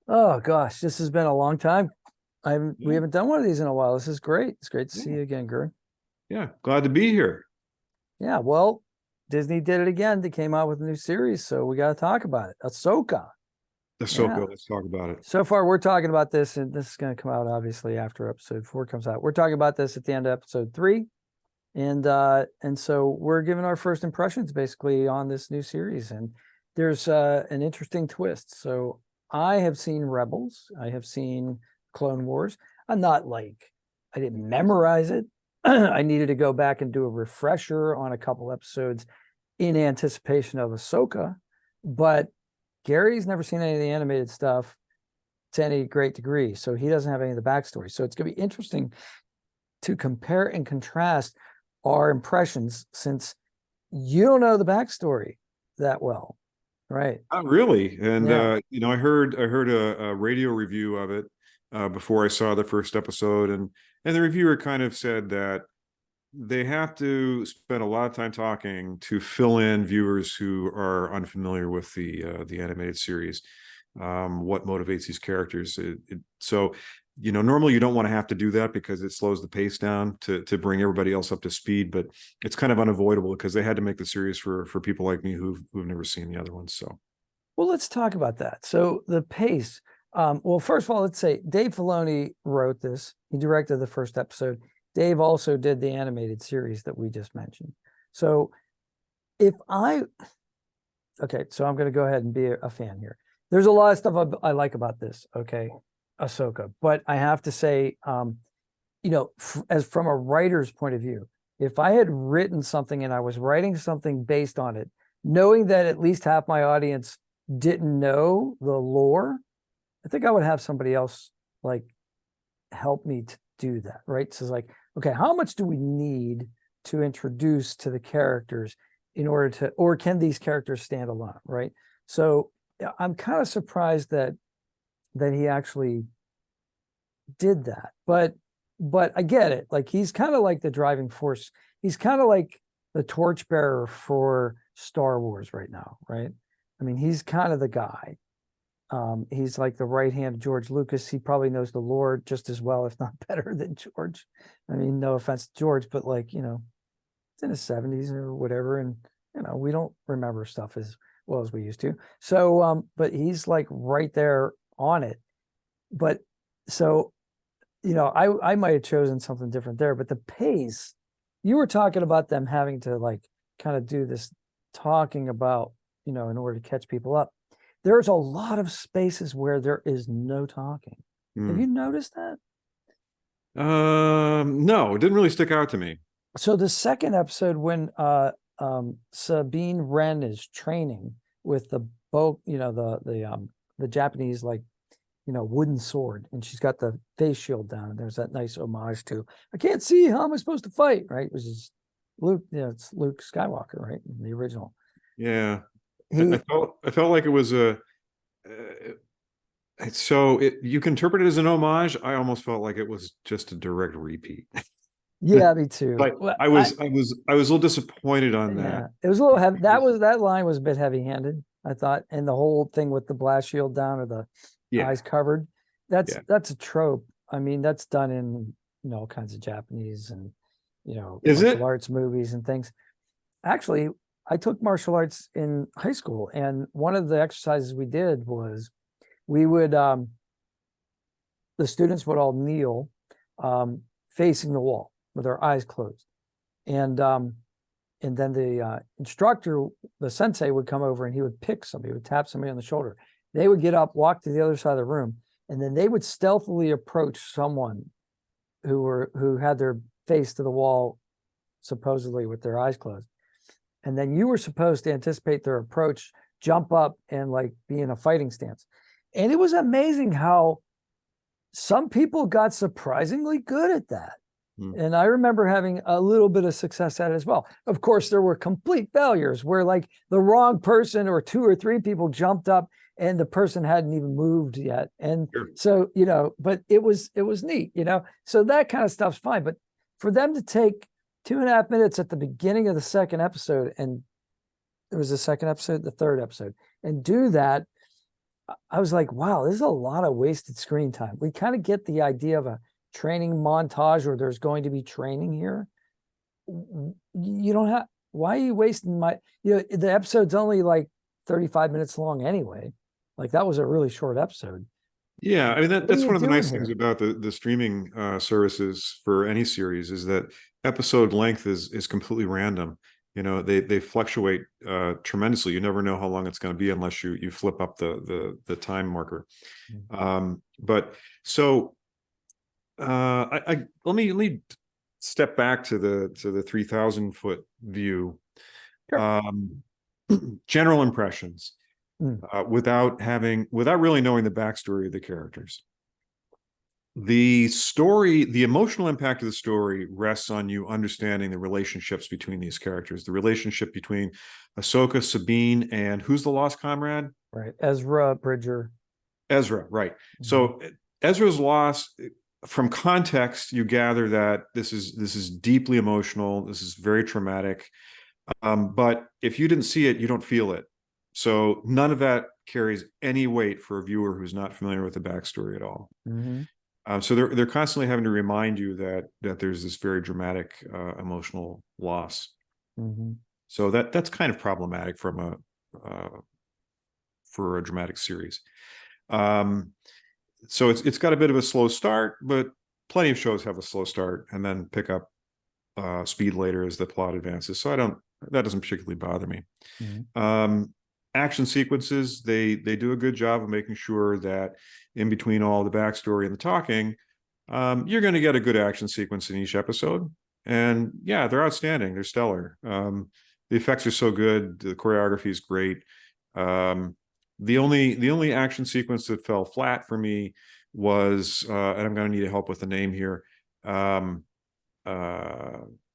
Oh gosh, this has been a long time. We Yeah, haven't done one of these in a while. This is great. It's great to see yeah, you again, Gern. yeah. Glad to be here. Yeah, well, Disney did it again. They came out with a new series, so we got to talk about it. Ahsoka. Yeah. Ahsoka, let's talk about it. So far, we're talking about this, and this is going to come out obviously after episode 4 comes out. We're talking about this at the end of episode 3, and so we're giving our first impressions basically on this new series. And there's an interesting twist. So I have seen Rebels. I have seen Clone Wars. I'm not like I didn't memorize it. I needed to go back and do a refresher on a couple episodes in anticipation of Ahsoka, but Gary's never seen any of the animated stuff to any great degree, so he doesn't have any of the backstory. So it's going to be interesting to compare and contrast our impressions, since you don't know the backstory that well, right? Not really. And Yeah. I heard a radio review of it before I saw the first episode, and the reviewer kind of said that they have to spend a lot of time talking to fill in viewers who are unfamiliar with the animated series, what motivates these characters. So, normally you don't want to have to do that because it slows the pace down to bring everybody else up to speed. But it's kind of unavoidable because they had to make the series for people like me who've never seen the other ones. So, Well, let's talk about that. So the pace. Well, first of all, let's say Dave Filoni wrote this. He directed the first episode. Dave also did the animated series that we just mentioned. So if I, okay, so I'm going to go ahead and be a fan here. There's a lot of stuff I like about this, okay, Ahsoka, but I have to say, as from a writer's point of view, if I had written something and I was writing something based on it, knowing that at least half my audience didn't know the lore, I think I would have somebody else like help me to do that, right? So it's like, okay, how much do we need to introduce to the characters in order to, or can these characters stand alone, right? So I'm kind of surprised that he actually did that, but I get it. Like he's kind of like the driving force. He's kind of like the torchbearer for Star Wars right now, right? I mean, he's kind of the guy. He's like the right hand of George Lucas. He probably knows the lore just as well, if not better than George. I mean, no offense to George, but like, it's in his 70s or whatever. And, we don't remember stuff as well as we used to. So, but he's like right there on it. But so, I might have chosen something different there, but the pace, you were talking about them having to like kind of do this talking about, in order to catch people up. There's a lot of spaces where there is no talking. Have you noticed that? no, it didn't really stick out to me. So the second episode, when Sabine Wren is training with the bow, the Japanese like wooden sword, and she's got the face shield down, and there's that nice homage to I can't see, how am I supposed to fight, right? Which is Luke, it's Luke Skywalker, right? In the original. Yeah, I He felt like it was a. So you can interpret it as an homage. I almost felt like it was just a direct repeat. Yeah, me too. Like Well, I was a little disappointed on yeah, that. it was a little heavy. That line was a bit heavy-handed, I thought, and the whole thing with the blast shield down or the Yeah, eyes covered. That's yeah. that's a trope. I mean, that's done in all kinds of Japanese and Is martial it? arts movies and things. Actually, I took martial arts in high school, and one of the exercises we did was we would the students would all kneel facing the wall with their eyes closed, and then the instructor, the sensei, would come over and he would pick somebody, would tap somebody on the shoulder. They would get up, walk to the other side of the room, and then they would stealthily approach someone who had their face to the wall, supposedly with their eyes closed. And then you were supposed to anticipate their approach, jump up, and like be in a fighting stance. And it was amazing how some people got surprisingly good at that. And I remember having a little bit of success at it as well. Of course, there were complete failures where like the wrong person or two or three people jumped up and the person hadn't even moved yet. And Sure. so, but it was neat, so that kind of stuff's fine. But for them to take 2.5 minutes at the beginning of the second episode, and it was the second episode, the third episode, and do that, I was like, wow, this is a lot of wasted screen time. We kind of get the idea of a training montage or there's going to be training here. You don't have, why are you wasting the episode's only like 35 minutes long anyway. Like that was a really short episode. Yeah, I mean What are that's you one of the doing nice things here? about the streaming services for any series is that episode length is completely random. You know, they fluctuate tremendously. You never know how long it's going to be unless you flip up the time marker. But so I let me step back to the 3,000-foot view. Sure. General impressions Mm. without really knowing the backstory of the characters. The story, the emotional impact of the story rests on you understanding the relationships between these characters, the relationship between Ahsoka, Sabine, and who's the lost comrade? Right. Ezra Bridger. Ezra, right. So Ezra's loss, from context, you gather that this is deeply emotional. This is very traumatic. But if you didn't see it, you don't feel it. So none of that carries any weight for a viewer who's not familiar with the backstory at all. So they're constantly having to remind you that there's this very dramatic emotional loss. So that's kind of problematic from for a dramatic series. So it's got a bit of a slow start, but plenty of shows have a slow start and then pick up speed later as the plot advances. So that doesn't particularly bother me. Action sequences, they do a good job of making sure that in between all the backstory and the talking, you're going to get a good action sequence in each episode. And yeah, they're outstanding. They're stellar. The effects are so good. The choreography is great. The only action sequence that fell flat for me was, and I'm going to need help with the name here.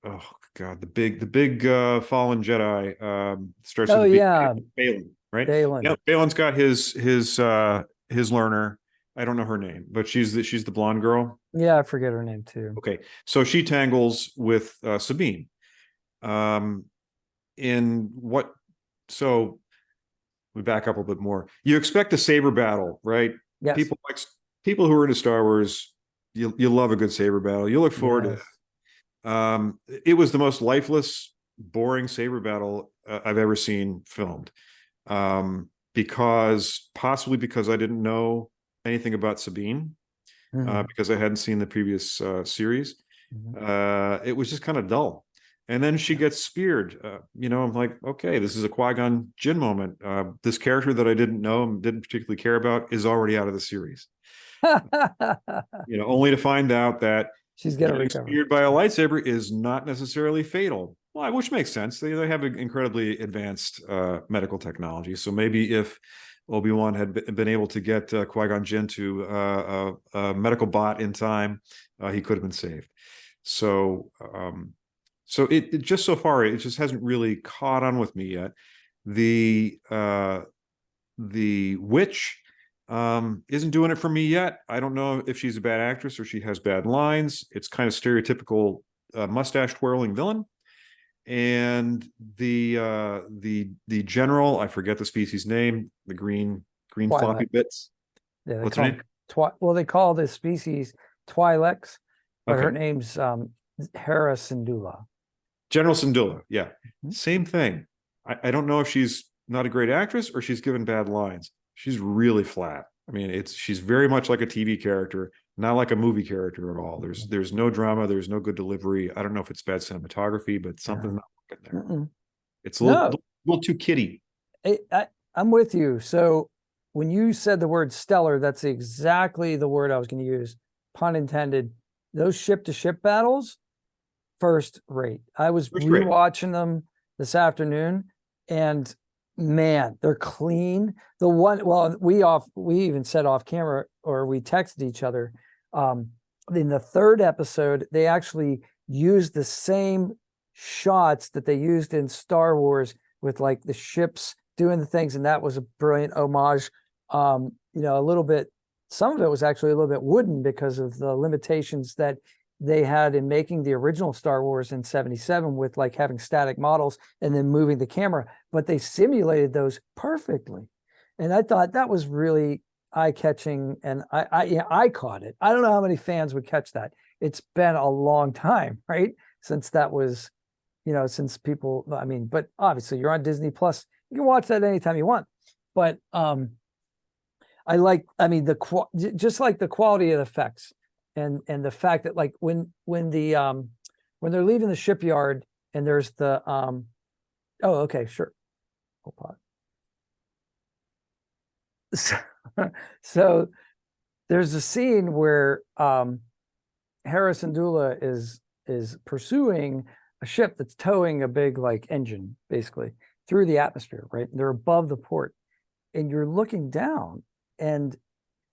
Oh God, the big fallen Jedi starts with a B. Yeah. Balin, right? Balin. Yeah, Balin's got his learner. I don't know her name, but she's the blonde girl. Yeah, I forget her name too. Okay, so she tangles with Sabine. In what? So we back up a bit more. You expect a saber battle, right? Yes. People who are into Star Wars, you love a good saber battle. You look forward to it. It was the most lifeless, boring saber battle I've ever seen filmed. Possibly because I didn't know anything about Sabine, because I hadn't seen the previous series. It was just kind of dull. And then she gets speared. I'm like, okay, this is a Qui-Gon Jinn moment. This character that I didn't know and didn't particularly care about is already out of the series. Only to find out that she's getting speared by a lightsaber is not necessarily fatal. Well, which makes sense. They have an incredibly advanced medical technology. So maybe if Obi-Wan had been able to get Qui-Gon Jinn to a medical bot in time, he could have been saved. So it just so far, it just hasn't really caught on with me yet. The witch isn't doing it for me yet. I don't know if she's a bad actress or she has bad lines. It's kind of stereotypical mustache twirling villain. And the general, I forget the species name, the green Twi'lek. floppy bits. Yeah, what's her name? They call this species Twi'leks, but her name's Hera Syndulla. General Syndulla, yeah. Same thing. I don't know if she's not a great actress or she's given bad lines. She's really flat. I mean, she's very much like a TV character, not like a movie character at all. There's no drama, there's no good delivery. I don't know if it's bad cinematography, but something's not working there. It's a little too kiddie. I'm with you. So when you said the word stellar, that's exactly the word I was going to use, pun intended. Those ship-to-ship battles, first rate. I was rewatching them this afternoon, and man, they're clean. The one, well, we even said off camera, or we texted each other. In the third episode, they actually used the same shots that they used in Star Wars with like the ships doing the things, and that was a brilliant homage. A little bit, some of it was actually a little bit wooden because of the limitations that they had in making the original Star Wars in '77 with like having static models and then moving the camera, but they simulated those perfectly. And I thought that was really eye-catching, and I caught it. I don't know how many fans would catch that. It's been a long time, right? Since that was, since people, I mean, but obviously you're on Disney Plus. You can watch that anytime you want. But just like the quality of the effects and the fact that like when they're leaving the shipyard and there's the oh, okay, sure. Hold on. So there's a scene where Hera Syndulla is pursuing a ship that's towing a big like engine basically through the atmosphere, right? They're above the port, and you're looking down, and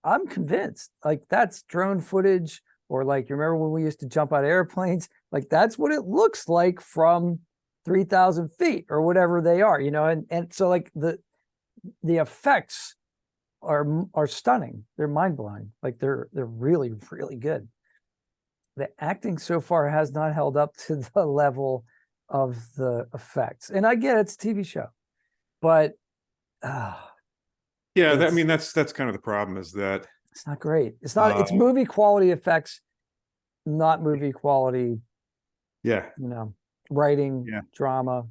I'm convinced like that's drone footage, or like you remember when we used to jump out of airplanes, like that's what it looks like from 3,000 feet or whatever they are, and so like the effects are stunning. They're mind-blowing. Like they're really, really good. The acting so far has not held up to the level of the effects. And I get it's a TV show, but I mean, that's kind of the problem, is that it's not great. It's not, it's movie quality effects, not movie quality, writing, drama,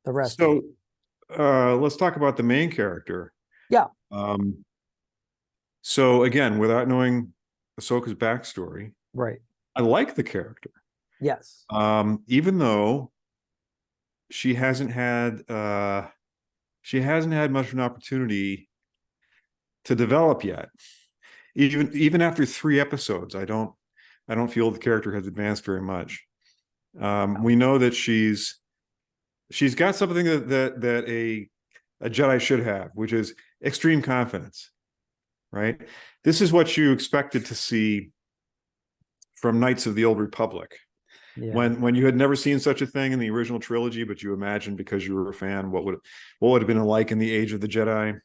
the rest. So let's talk about the main character. Yeah. So again, without knowing Ahsoka's backstory, right, I like the character. Yes. Even though she hasn't had much of an opportunity to develop yet. Even after 3 episodes, I don't feel the character has advanced very much. We know that she's got something that a Jedi should have, which is extreme confidence, right? This is what you expected to see from Knights of the Old Republic. Yeah. When you had never seen such a thing in the original trilogy, but you imagined, because you were a fan, what would have been like in the Age of the Jedi.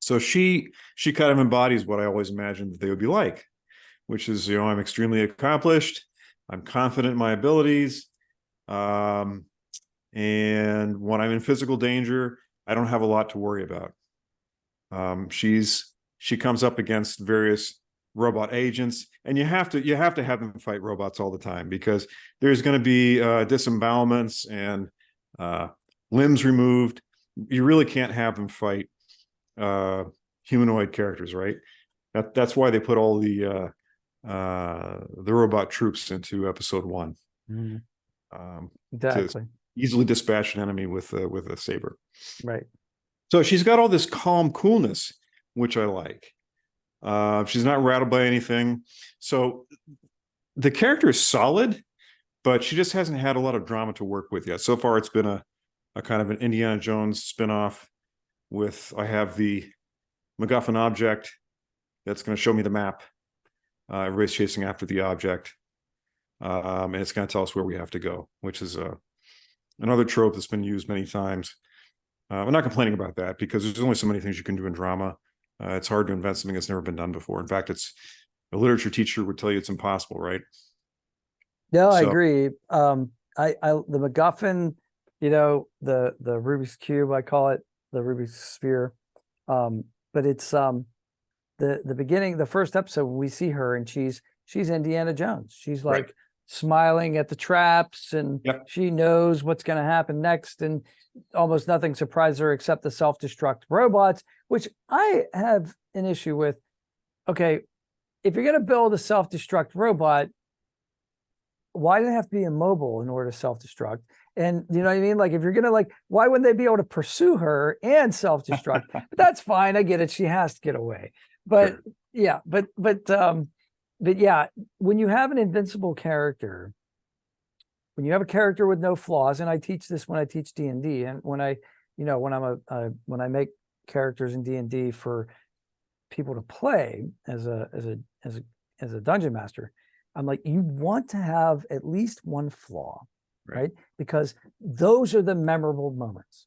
So she kind of embodies what I always imagined that they would be like, which is, I'm extremely accomplished, I'm confident in my abilities, and when I'm in physical danger, I don't have a lot to worry about. She comes up against various robot agents, and you have to have them fight robots all the time, because there's going to be disembowelments and limbs removed. You really can't have them fight humanoid characters, right? That's why they put all the robot troops into episode 1. Exactly. To easily dispatch an enemy with a saber. Right. So she's got all this calm coolness, which I like. She's not rattled by anything. So the character is solid, but she just hasn't had a lot of drama to work with yet. So far, it's been a kind of an Indiana Jones spinoff with, I have the MacGuffin object that's going to show me the map. Everybody's chasing after the object. And it's going to tell us where we have to go, which is another trope that's been used many times. I'm not complaining about that, because there's only so many things you can do in drama. It's hard to invent something that's never been done before. In fact, a literature teacher would tell you it's impossible, right? No, I agree. The MacGuffin, the Rubik's Cube, I call it, the Rubik's Sphere. But it's the beginning, the first episode, we see her and she's Indiana Jones. She's like right. Smiling at the traps, and she knows what's going to happen next, and almost nothing surprises her except the self-destruct robots, which I have an issue with. Okay, if you're going to build a self-destruct robot, why do they have to be immobile in order to self-destruct? And you know what I mean? Like, if you're going to, like, why wouldn't they be able to pursue her and self-destruct? But that's fine. I get it. She has to get away. But sure. Yeah, but yeah, when you have an invincible character, when you have a character with no flaws, and I teach this when I teach D&D, and when I make characters in D&D for people to play as a dungeon master, I'm like, you want to have at least one flaw, right? Because those are the memorable moments.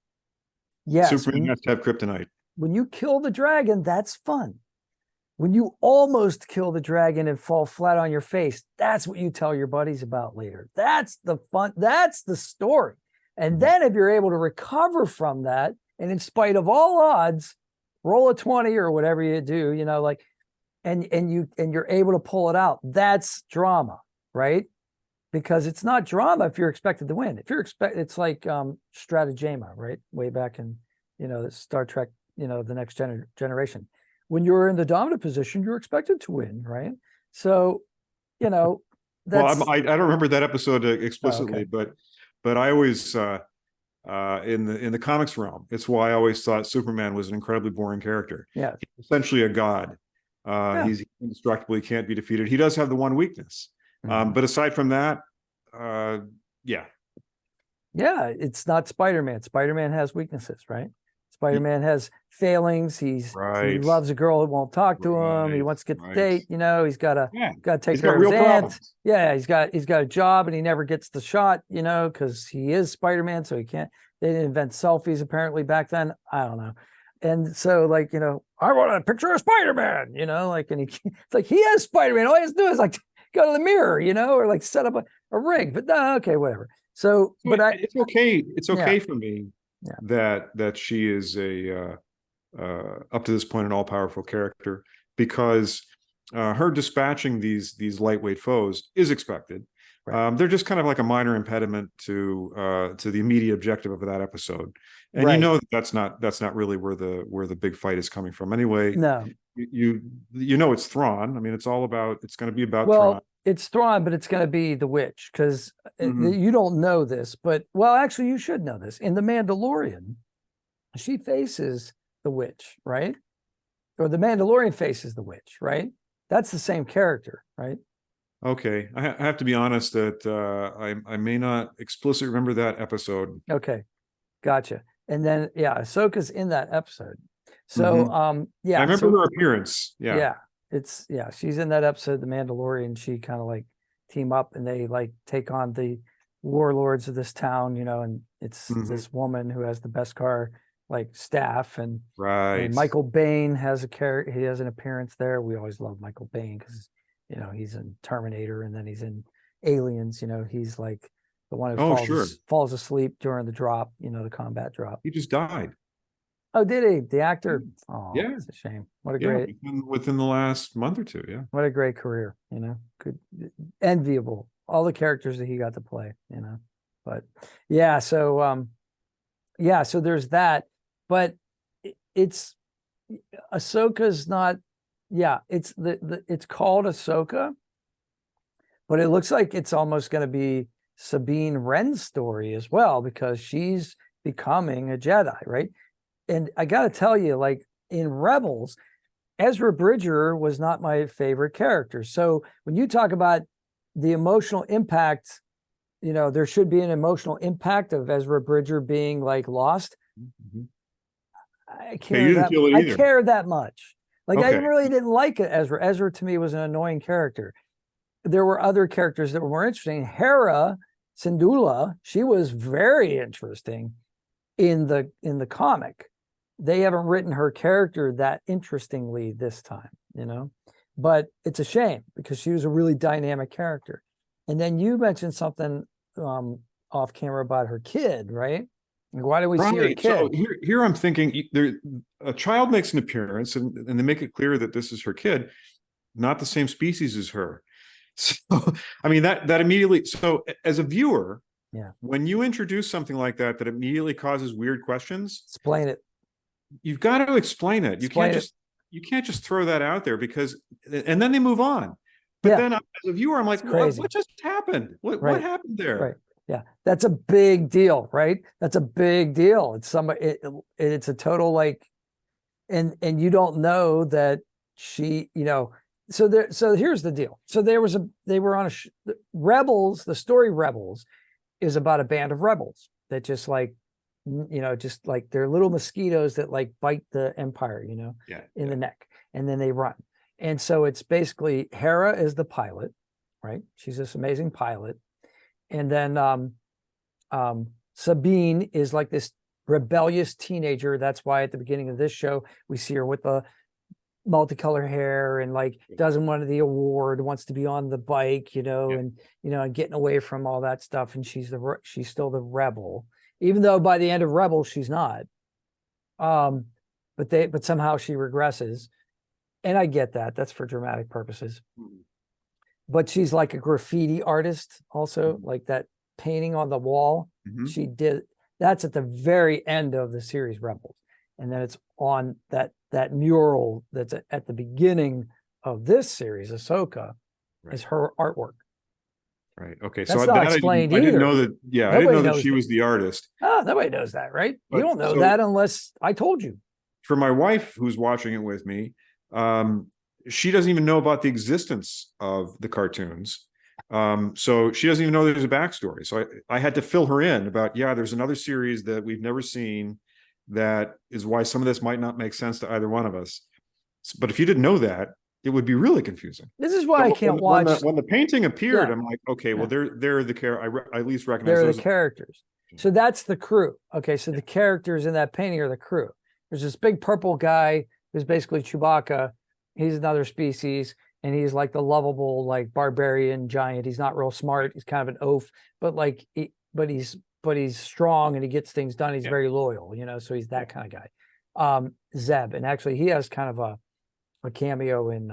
Yes, Superman has to have kryptonite. When you kill the dragon, that's fun. When you almost kill the dragon and fall flat on your face, that's what you tell your buddies about later. That's the fun. That's the story. And then if you're able to recover from that, and in spite of all odds, roll a 20 or whatever you do, like, and you're able to pull it out. That's drama, right? Because it's not drama if you're expected to win. If you're it's like stratagema, right? Way back in, Star Trek, the next generation. When you're in the dominant position, you're expected to win, right? So, that's. Well, I don't remember that episode Oh, explicitly, okay. but I always in the comics realm, it's why I always thought Superman was an incredibly boring character. Yeah. He's essentially a god. Yeah. He's indestructible. He can't be defeated. He does have the one weakness. But aside from that, yeah. Yeah, it's not Spider-Man. Spider-Man has weaknesses, right? Spider-Man has failings. He loves a girl who won't talk to him. He wants to get the date. He's got to take care of his aunt. Yeah, he's got a job and he never gets the shot. Because he is Spider-Man, so he can't. They didn't invent selfies apparently back then. I don't know. And so, like, I want a picture of Spider-Man. Like, and it's like he is Spider-Man. All he has to do is like go to the mirror, or like set up a rig. But no, okay, whatever. So, but it's okay. It's okay for me that she is a up to this point an all-powerful character, because her dispatching these lightweight foes is expected. Right. They're just kind of like a minor impediment to the immediate objective of that episode, and that's not really where the big fight is coming from anyway. No, it's Thrawn. I mean, it's going to be about Thrawn. It's Thrawn, but it's going to be the witch, because you don't know this, but actually you should know this. In The Mandalorian, she faces the witch, right? Or the Mandalorian faces the witch, right? That's the same character, right? Okay, I have to be honest that I may not explicitly remember that episode. Okay, gotcha. And then Ahsoka's in that episode. So I remember her appearance. Yeah. She's in that episode, The Mandalorian. She kind of like team up and they like take on the warlords of this town, and it's this woman who has the Beskar like staff, and Michael Biehn has he has an appearance there. We always love Michael Biehn because he's in Terminator, and then he's in Aliens. He's like the one who falls asleep during the drop, the combat drop. He just died. Oh, did he? The actor? Oh, yeah. It's a shame. What a great within the last month or two. Yeah. What a great career. Good, enviable. All the characters that he got to play. But so so there's that. But it's Ahsoka's not. Yeah, it's it's called Ahsoka, but it looks like it's almost going to be Sabine Wren's story as well, because she's becoming a Jedi, right? And I got to tell you, like in Rebels, Ezra Bridger was not my favorite character. So when you talk about the emotional impact, there should be an emotional impact of Ezra Bridger being like lost. I care that much. Like I really didn't like it. Ezra to me was an annoying character. There were other characters that were more interesting. Hera Syndulla, she was very interesting in the comic. They haven't written her character that interestingly this time, but it's a shame because she was a really dynamic character. And then you mentioned something off camera about her kid, right? Like, why do we see her kid? So here I'm thinking a child makes an appearance and they make it clear that this is her kid, not the same species as her. So, I mean, that immediately, so as a viewer, when you introduce something like that immediately causes weird questions, explain it. You've got to explain it. You can't just throw that out there and then they move on. But then as a viewer, I'm like, what just happened? What happened there? Right. Yeah. That's a big deal, right? That's a big deal. It's it's a total like, and you don't know that she, so here's the deal. So they were on Rebels. The story Rebels is about a band of rebels that just like, just like they're little mosquitoes that like bite the Empire, in the neck, and then they run. And so it's basically Hera is the pilot, right? She's this amazing pilot. And then Sabine is like this rebellious teenager. That's why at the beginning of this show, we see her with the multicolored hair and like doesn't want the award, wants to be on the bike, and getting away from all that stuff. And she's still the rebel, even though by the end of Rebel she's not. But but somehow she regresses. And I get that. That's for dramatic purposes. But she's like a graffiti artist also, like that painting on the wall. She did, that's at the very end of the series Rebels. And then it's on that mural that's at the beginning of this series, Ahsoka, is her artwork. Right. Okay. That's So not that explained I didn't know either. that. Yeah, I Nobody didn't know that knows she that. was the artist. Oh, nobody knows that, right? You But don't know so- that unless I told you. For my wife who's watching it with me, she doesn't even know about the existence of the cartoons. So she doesn't even know there's a backstory. So I had to fill her in about, yeah, there's another series that we've never seen. That is why some of this might not make sense to either one of us. But if you didn't know that, it would be really confusing. This is why I can't watch. When the painting appeared, Yeah. I'm like, okay, well, they're the character. I at least recognize They're those. the characters. So that's the crew. Okay, so the characters in that painting are the crew. There's this big purple guy who's basically Chewbacca. He's another species, and he's like the lovable, like barbarian giant. He's not real smart. He's kind of an oaf, but like, but he's strong and he gets things done. He's very loyal, you know. So he's that kind of guy. Zeb, and actually he has kind of a cameo in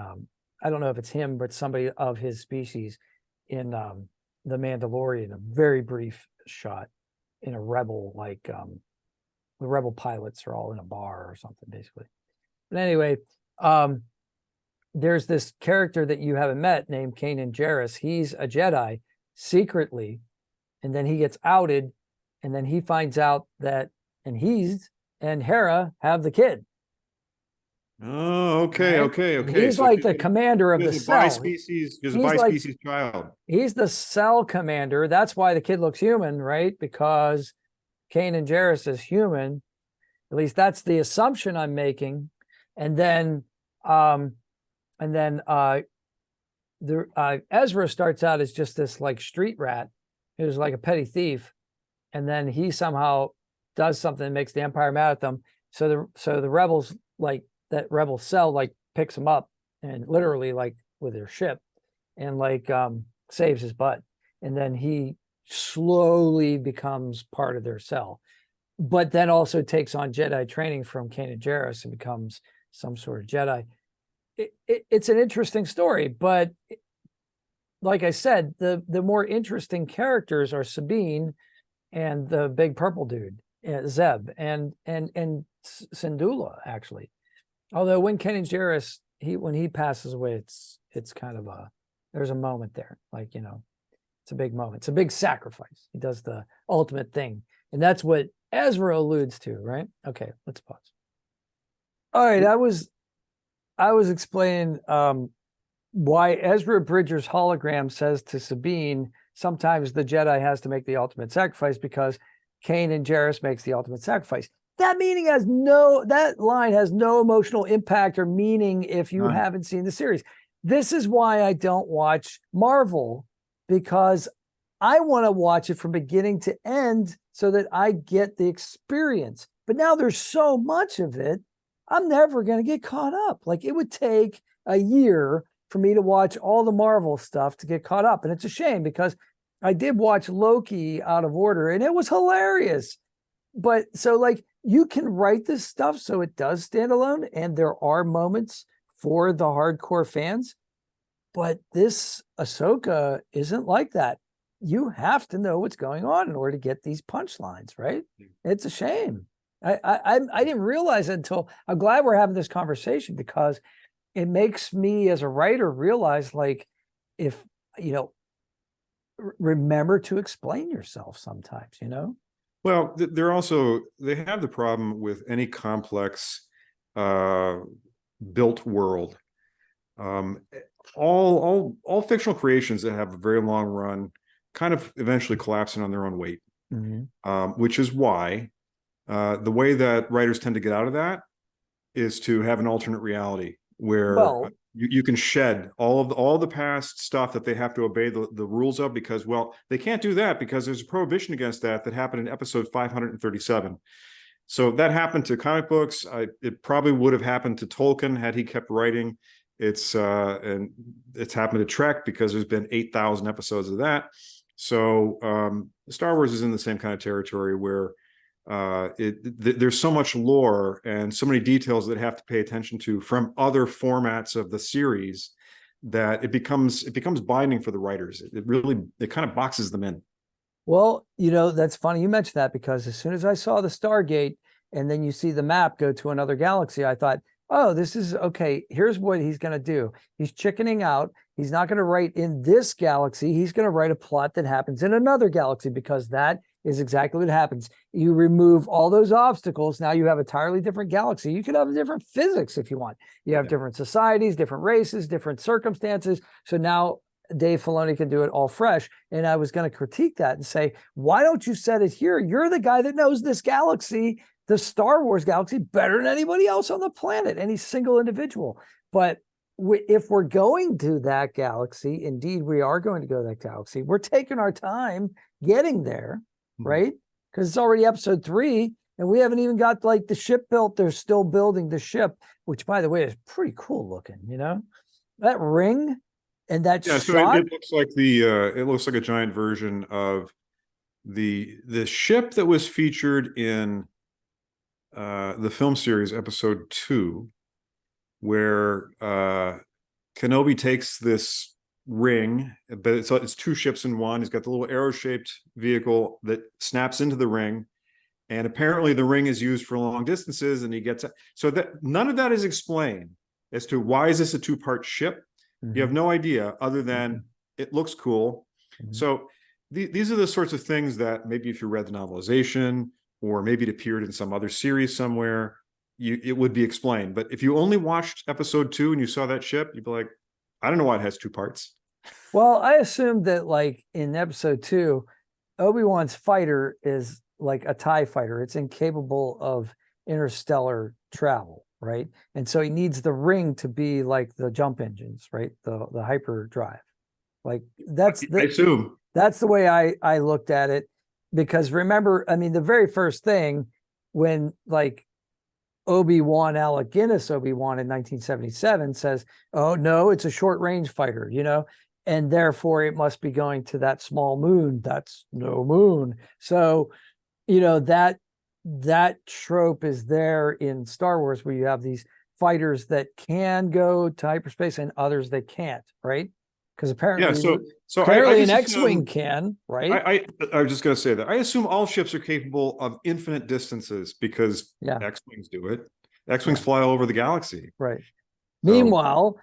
I don't know if it's him, but somebody of his species in The Mandalorian, a very brief shot in a rebel, like the rebel pilots are all in a bar or something, basically. But anyway, there's this character that you haven't met named Kanan Jarrus. He's a Jedi secretly, and then he gets outed, and then he finds out that, and Hera have the kid. Oh, okay, Right? okay, okay. He's like the commander of the cell. There's a bi-species child. He's the cell commander. That's why the kid looks human, right? Because Kanan Jarrus is human. At least that's the assumption I'm making. And then Ezra starts out as just this like street rat who's like a petty thief, and then he somehow does something that makes the Empire mad at them. So the rebels, like that rebel cell, like picks him up and literally like with their ship, and like saves his butt, and then he slowly becomes part of their cell, but then also takes on Jedi training from Kanan Jarrus and becomes some sort of Jedi. It's an interesting story, but like I said, the more interesting characters are Sabine and the big purple dude, Zeb, and Syndulla, actually. Although when Kanan Jarrus, when he passes away, it's kind of there's a moment there, like, you know, it's a big moment. It's a big sacrifice. He does the ultimate thing, and that's what Ezra alludes to, right? Okay, let's pause. All right, I was explaining why Ezra Bridger's hologram says to Sabine, sometimes the Jedi has to make the ultimate sacrifice because Kanan Jarrus makes the ultimate sacrifice. That line has no emotional impact or meaning if you haven't seen the series. This is why I don't watch Marvel, because I want to watch it from beginning to end so that I get the experience. But now there's so much of it, I'm never going to get caught up. Like, it would take a year for me to watch all the Marvel stuff to get caught up. And it's a shame because I did watch Loki out of order and it was hilarious. But so, like, you can write this stuff so it does stand alone, and there are moments for the hardcore fans, but this Ahsoka isn't like that. You have to know what's going on in order to get these punchlines, right? It's a shame. I didn't realize it until, I'm glad we're having this conversation, because it makes me as a writer realize, like, if, you know, remember to explain yourself sometimes, you know? Well, they have the problem with any complex built world. All fictional creations that have a very long run kind of eventually collapsing on their own weight, which is why the way that writers tend to get out of that is to have an alternate reality where you can shed all the past stuff that they have to obey the rules of, because, well, they can't do that because there's a prohibition against that happened in episode 537. So that happened to comic books. It probably would have happened to Tolkien had he kept writing. And it's happened to Trek because there's been 8,000 episodes of that. So Star Wars is in the same kind of territory where there's so much lore and so many details that have to pay attention to from other formats of the series that it becomes binding for the writers. It kind of boxes them in. Well, that's funny you mentioned that, because as soon as I saw the Stargate and then you see the map go to another galaxy, I thought, oh, this is okay. Here's what he's going to do. He's chickening out. He's not going to write in this galaxy. He's going to write a plot that happens in another galaxy, because that is exactly what happens. You remove all those obstacles. Now you have a entirely different galaxy. You could have different physics if you want. You have different societies, different races, different circumstances. So now Dave Filoni can do it all fresh. And I was going to critique that and say, why don't you set it here? You're the guy that knows this galaxy, the Star Wars galaxy, better than anybody else on the planet, any single individual. But if we're going to that galaxy, indeed, we are going to go to that galaxy. We're taking our time getting there, right? Because it's already episode 3, and we haven't even got like the ship built. They're still building the ship, which, by the way, is pretty cool looking. That ring and that shot. So it looks like it looks like a giant version of the ship that was featured in the film series episode 2, where Kenobi takes this ring, but it's 2 ships in one. He's got the little arrow-shaped vehicle that snaps into the ring, and apparently the ring is used for long distances, and he gets it. So that none of that is explained as to why is this a 2-part ship. You have no idea, other than it looks cool. So these are the sorts of things that maybe if you read the novelization, or maybe it appeared in some other series somewhere, it would be explained. But if you only watched episode 2 and you saw that ship, you'd be like, I don't know why it has 2 parts. Well, I assumed that like in episode 2, Obi-Wan's fighter is like a TIE fighter. It's incapable of interstellar travel, right? And so he needs the ring to be like the jump engines, right? The hyperdrive. Like I assume. That's the way I looked at it. Because remember, I mean, the very first thing when like Alec Guinness Obi-Wan in 1977 says, oh, no, it's a short range fighter, and therefore it must be going to that small moon. That's no moon. So, that trope is there in Star Wars, where you have these fighters that can go to hyperspace and others that can't, right? Because apparently, apparently an X-Wing can, right? I was just going to say that I assume all ships are capable of infinite distances, because X-Wings do it. X-Wings fly all over the galaxy, right? So, meanwhile,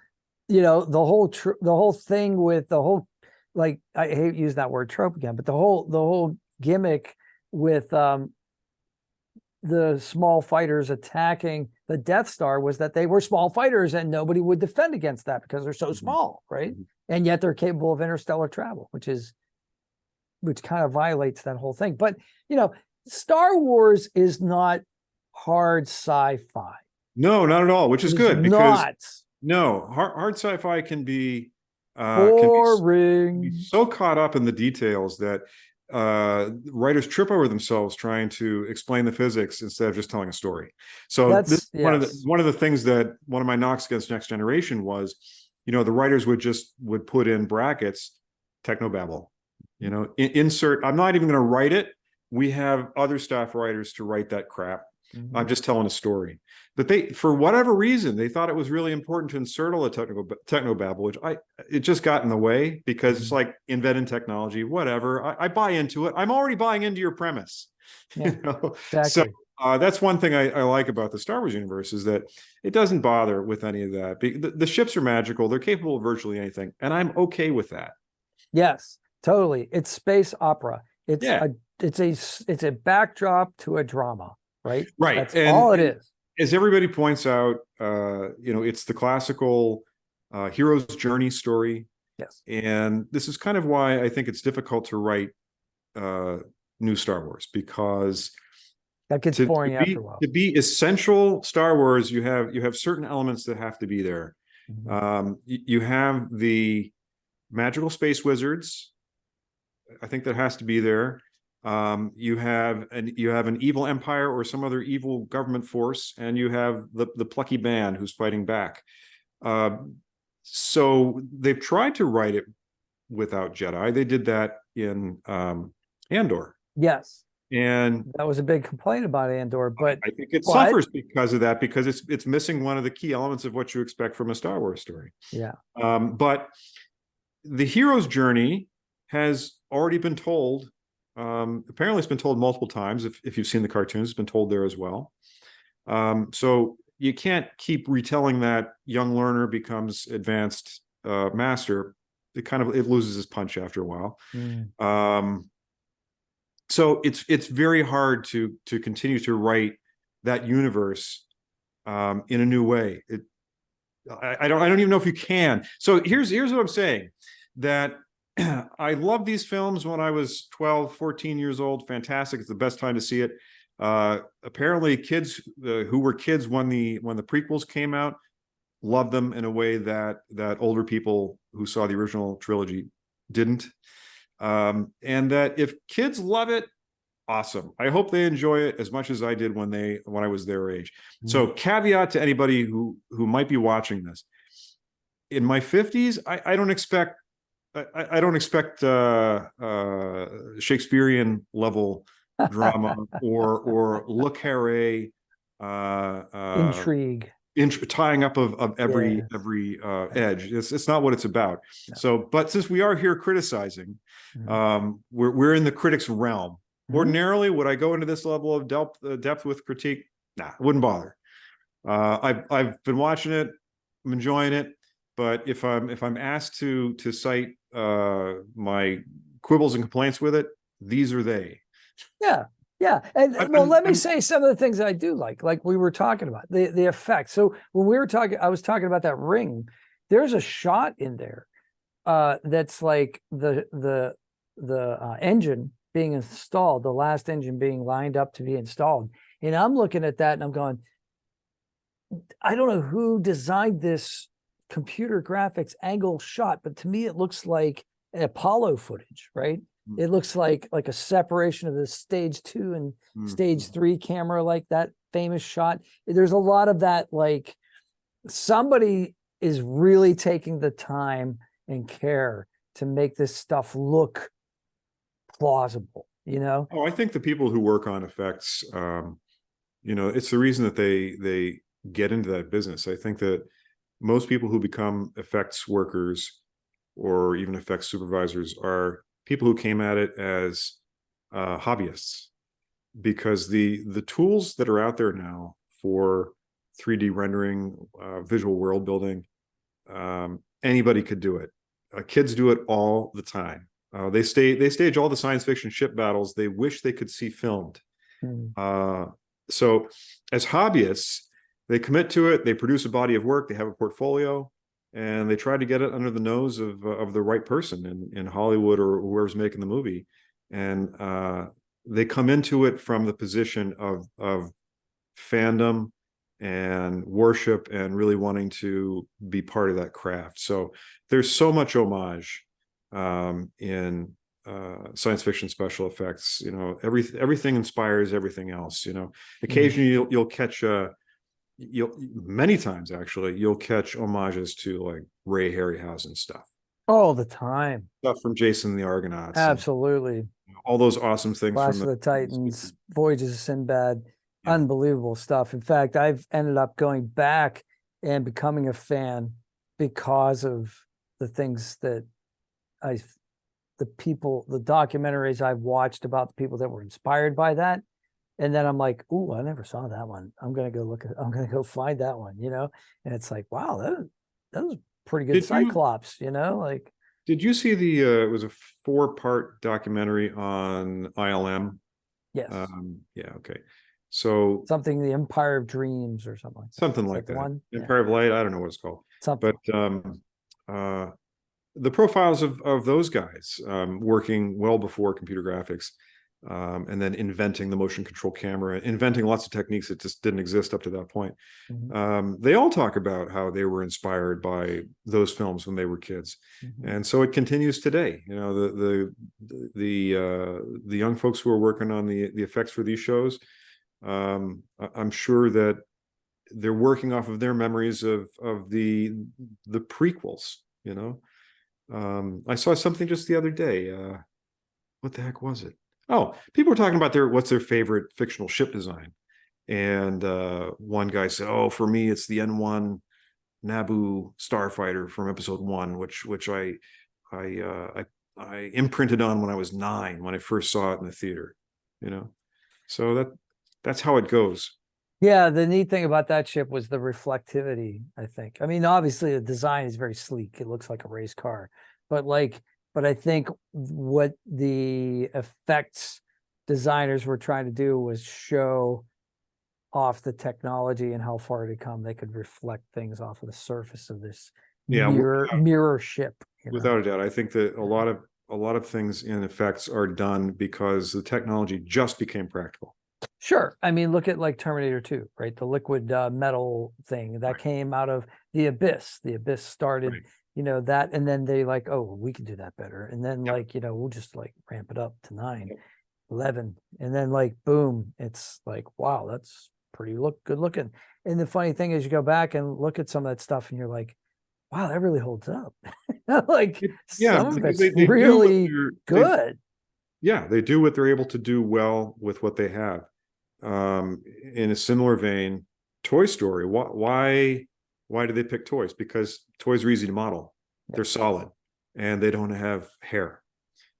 the whole thing with the whole, like, I hate to use that word trope again, but the whole gimmick with the small fighters attacking the Death Star was that they were small fighters and nobody would defend against that because they're so small, right? And yet they're capable of interstellar travel, which kind of violates that whole thing. But, Star Wars is not hard sci-fi. No, not at all, which is good, because hard sci-fi can be boring. Can be so caught up in the details that writers trip over themselves trying to explain the physics instead of just telling a story. So one of the things that one of my knocks against Next Generation was, the writers would put in brackets technobabble, insert. I'm not even going to write it. We have other staff writers to write that crap. I'm just telling a story. But for whatever reason, they thought it was really important to insert all the technobabble, which it just got in the way, because it's like inventing technology, whatever. I buy into it. I'm already buying into your premise. Exactly. So that's one thing I like about the Star Wars universe, is that it doesn't bother with any of that. The ships are magical. They're capable of virtually anything. And I'm okay with that. Yes, totally. It's space opera. It's a backdrop to a drama. Right. That's all it is. As everybody points out, it's the classical hero's journey story. Yes. And this is kind of why I think it's difficult to write new Star Wars, because that gets boring after a while. To be essential Star Wars, you have certain elements that have to be there. You have the magical space wizards. I think that has to be there. You have an evil empire or some other evil government force, and you have the plucky band who's fighting back. So they've tried to write it without Jedi. They did that in Andor. Yes. And That was a big complaint about Andor, but I think it but suffers because of that, because it's missing one of the key elements of what you expect from a Star Wars story. yeah. But the hero's journey has already been told. Apparently, it's been told multiple times. If you've seen the cartoons, it's been told there as well. So you can't keep retelling that young learner becomes advanced master. It loses its punch after a while. So it's very hard to continue to write that universe in a new way. I don't even know if you can. So here's what I'm saying, that I love these films when I was 12, 14 years old. Fantastic. It's the best time to see it. Apparently kids who were kids when the prequels came out loved them in a way that older people who saw the original trilogy didn't. And that if kids love it, awesome. I hope they enjoy it as much as I did when I was their age. So caveat to anybody who might be watching this. In my 50s, I don't expect Shakespearean level drama or Le Carré Intrigue. tying up of every edge. It's not what it's about. No. So, but since we are here criticizing, we're in the critics realm. Ordinarily, would I go into this level of depth with critique? Nah, wouldn't bother. I've been watching it, I'm enjoying it, but if I'm asked to cite my quibbles and complaints with it, these are they. Yeah. Yeah. And let me say some of the things I do like we were talking about, the effects. So when we were talking, I was talking about that ring. There's a shot in there that's like the engine being installed, the last engine being lined up to be installed. And I'm looking at that and I'm going, I don't know who designed this computer graphics angle shot, but to me, it looks like an Apollo footage, right? It looks like a separation of the stage 2 and stage 3 camera, like that famous shot. There's a lot of that, like somebody is really taking the time and care to make this stuff look plausible, you know? Oh, I think the people who work on effects, it's the reason that they get into that business. I think that most people who become effects workers or even effects supervisors are people who came at it as hobbyists, because the tools that are out there now for 3D rendering, visual world building, anybody could do it. Kids do it all the time. They stage all the science fiction ship battles they wish they could see filmed. So as hobbyists, they commit to it, they produce a body of work, they have a portfolio, and they try to get it under the nose of the right person in Hollywood or whoever's making the movie. And they come into it from the position of fandom and worship and really wanting to be part of that craft. So there's so much homage in science fiction special effects. Everything inspires everything else. Occasionally you'll catch many times actually you'll catch homages to like Ray Harryhausen stuff All the time. Stuff from Jason and the Argonauts. Absolutely. All those awesome things Clash from of the Titans, Voyages of Sinbad, Yeah. unbelievable stuff. In fact, I've ended up going back and becoming a fan because of the things that the documentaries I've watched about the people that were inspired by that. And then I'm like, ooh, I never saw that one. I'm going to go find that one, And it's like, wow, that was pretty good Cyclops, like. Did you see it was a 4-part documentary on ILM? Yes. Yeah, okay. So something, the Empire of Dreams or something like that. Something like that. One? Empire of Light, I don't know what it's called. Something. But the profiles of those guys working well before computer graphics, and then inventing the motion control camera, inventing lots of techniques that just didn't exist up to that point. They all talk about how they were inspired by those films when they were kids, and so it continues today. The young folks who are working on the effects for these shows, I'm sure that they're working off of their memories of the prequels. I saw something just the other day. What the heck was it? Oh, people were talking about what's their favorite fictional ship design. And one guy said, "Oh, for me, it's the N1 Naboo starfighter from episode 1, which I imprinted on when I was 9 when I first saw it in the theater." You know, so that's how it goes. Yeah, the neat thing about that ship was the reflectivity, I think. I mean, obviously the design is very sleek. It looks like a race car. But I think what the effects designers were trying to do was show off the technology and how far it had come. They could reflect things off of the surface of this Yeah, mirror ship. without a doubt. I think that a lot of things in effects are done because the technology just became practical. Sure. I mean, look at like Terminator 2, right? The liquid metal thing that came out of the Abyss. The Abyss started, that, and then they like, oh, we can do that better. And then we'll just like ramp it up to 9, 11. And then like, boom, it's like, wow, that's pretty good looking. And the funny thing is you go back and look at some of that stuff and you're like, wow, that really holds up. Like some of it's really good. They do what they're able to do well with what they have. In a similar vein, Toy Story. Why do they pick toys? Because toys are easy to model. They're solid, and they don't have hair,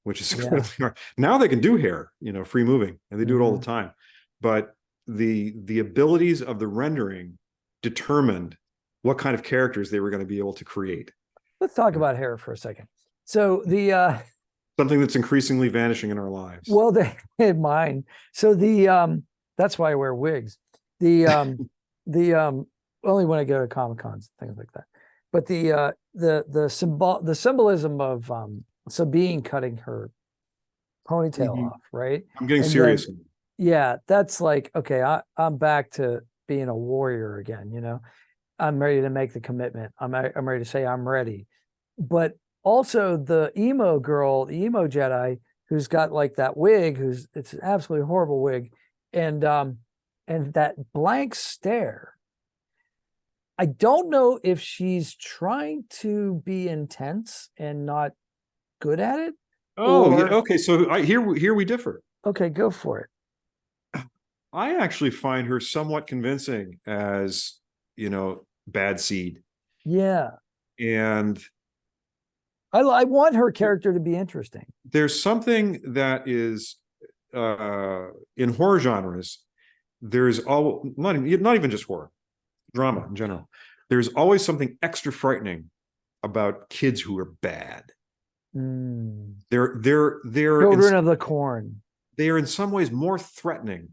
which is incredibly hard. Now they can do hair, free moving, and they do it all the time. But the abilities of the rendering determined what kind of characters they were going to be able to create. Let's talk about hair for a second. So the something that's increasingly vanishing in our lives. Well, mine. So that's why I wear wigs. The only when I go to Comic Cons, things like that. But the symbolism of Sabine cutting her ponytail off, right? I'm getting serious. Yeah, that's like, okay, I'm back to being a warrior again, I'm ready to make the commitment. I'm ready to say I'm ready. But also the emo girl, the emo Jedi, who's got like that wig, it's an absolutely horrible wig, and that blank stare. I don't know if she's trying to be intense and not good at it. Oh, yeah. Okay. So here we differ. Okay, go for it. I actually find her somewhat convincing as, bad seed. Yeah. And I want her character to be interesting. There's something that is in horror genres, there's not even just horror, drama in general. There's always something extra frightening about kids who are bad. They're children of the corn. They are in some ways more threatening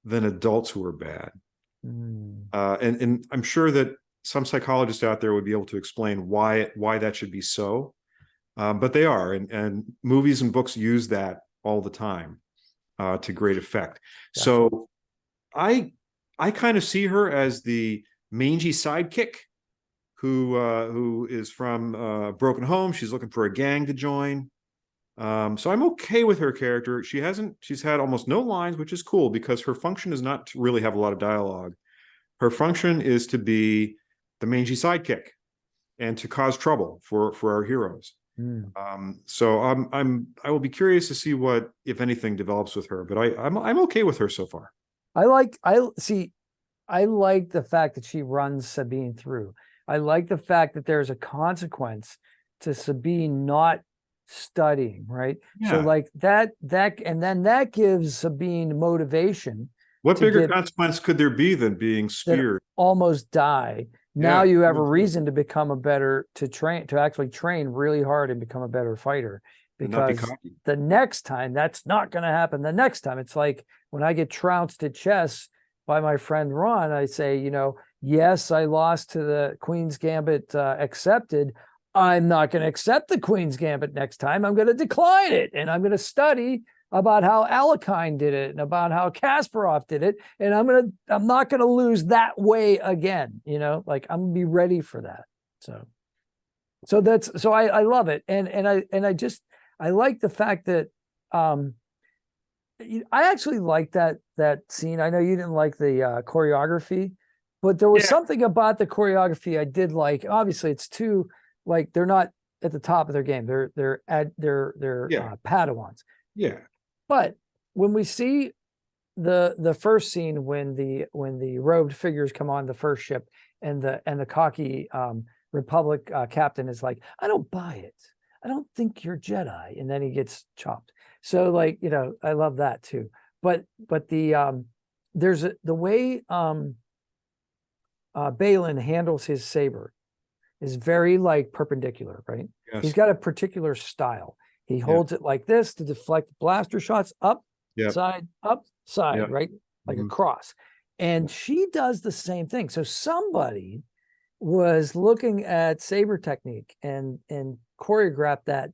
than adults who are bad. And I'm sure that some psychologists out there would be able to explain why that should be so. But they are, and movies and books use that all the time to great effect. Gotcha. So I kind of see her as the mangy sidekick who is from a broken home. She's looking for a gang to join. So I'm okay with her character. She's had almost no lines, which is cool because her function is not to really have a lot of dialogue. Her function is to be the mangy sidekick and to cause trouble for our heroes. So I will be curious to see what, if anything, develops with her, but I'm okay with her so far. I like the fact that she runs Sabine through. I like the fact that there's a consequence to Sabine not studying, right? Yeah. So like that, and then that gives Sabine motivation. What bigger consequence could there be than being speared? Almost die. Now you have a reason to become to actually train really hard and become a better fighter, because the next time that's not going to happen. The next time it's like when I get trounced at chess by my friend Ron, I say, yes, I lost to the Queen's Gambit accepted. I'm not going to accept the Queen's Gambit next time. I'm going to decline it. And I'm going to study about how Alekhine did it and about how Kasparov did it. And I'm not going to lose that way again. Like I'm going to be ready for that. So I love it. And I like the fact that, I actually like that scene. I know you didn't like the choreography, but there was something about the choreography I did like. Obviously it's too, like, they're not at the top of their game. They're Padawans. Yeah. But when we see the first scene when the robed figures come on the first ship and the cocky Republic captain is like, I don't buy it. I don't think you're Jedi, and then he gets chopped. So like, you know, I love that too. But the there's the way Balin handles his saber is very like perpendicular, right? Yes. He's got a particular style. He holds it like this to deflect blaster shots up, side, right? Like a cross. And she does the same thing. So somebody was looking at saber technique and choreographed that.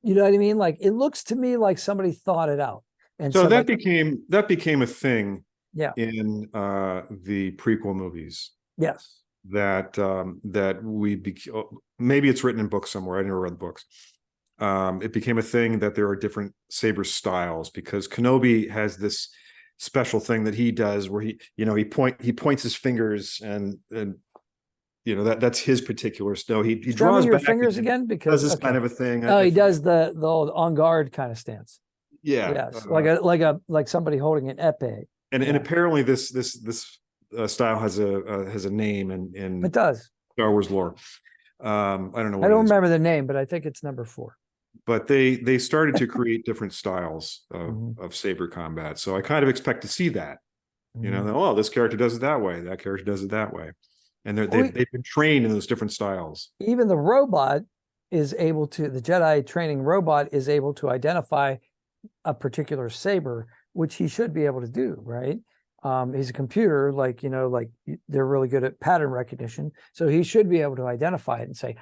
You know what I mean? Like it looks to me like somebody thought it out. And so that like, became a thing in the prequel movies. Yes. That maybe it's written in books somewhere. I never read the books. It became a thing that there are different saber styles because Kenobi has this special thing that he does where he points his fingers and you know that's his particular style. He draws your back fingers again because does this kind of a thing. Oh, he does the old on guard kind of stance. Yeah. Yes, like somebody holding an epee. And apparently this style has a name in it does Star Wars lore. I don't know. I don't remember the name, but I think it's number 4. But they started to create different styles of saber combat. So I kind of expect to see that. You know, oh, this character does it that way. That character does it that way. And they've been trained in those different styles. Even the robot is able to, the Jedi training robot is able to identify a particular saber, which he should be able to do, right? He's a computer, like, you know, like they're really good at pattern recognition. So he should be able to identify it and say,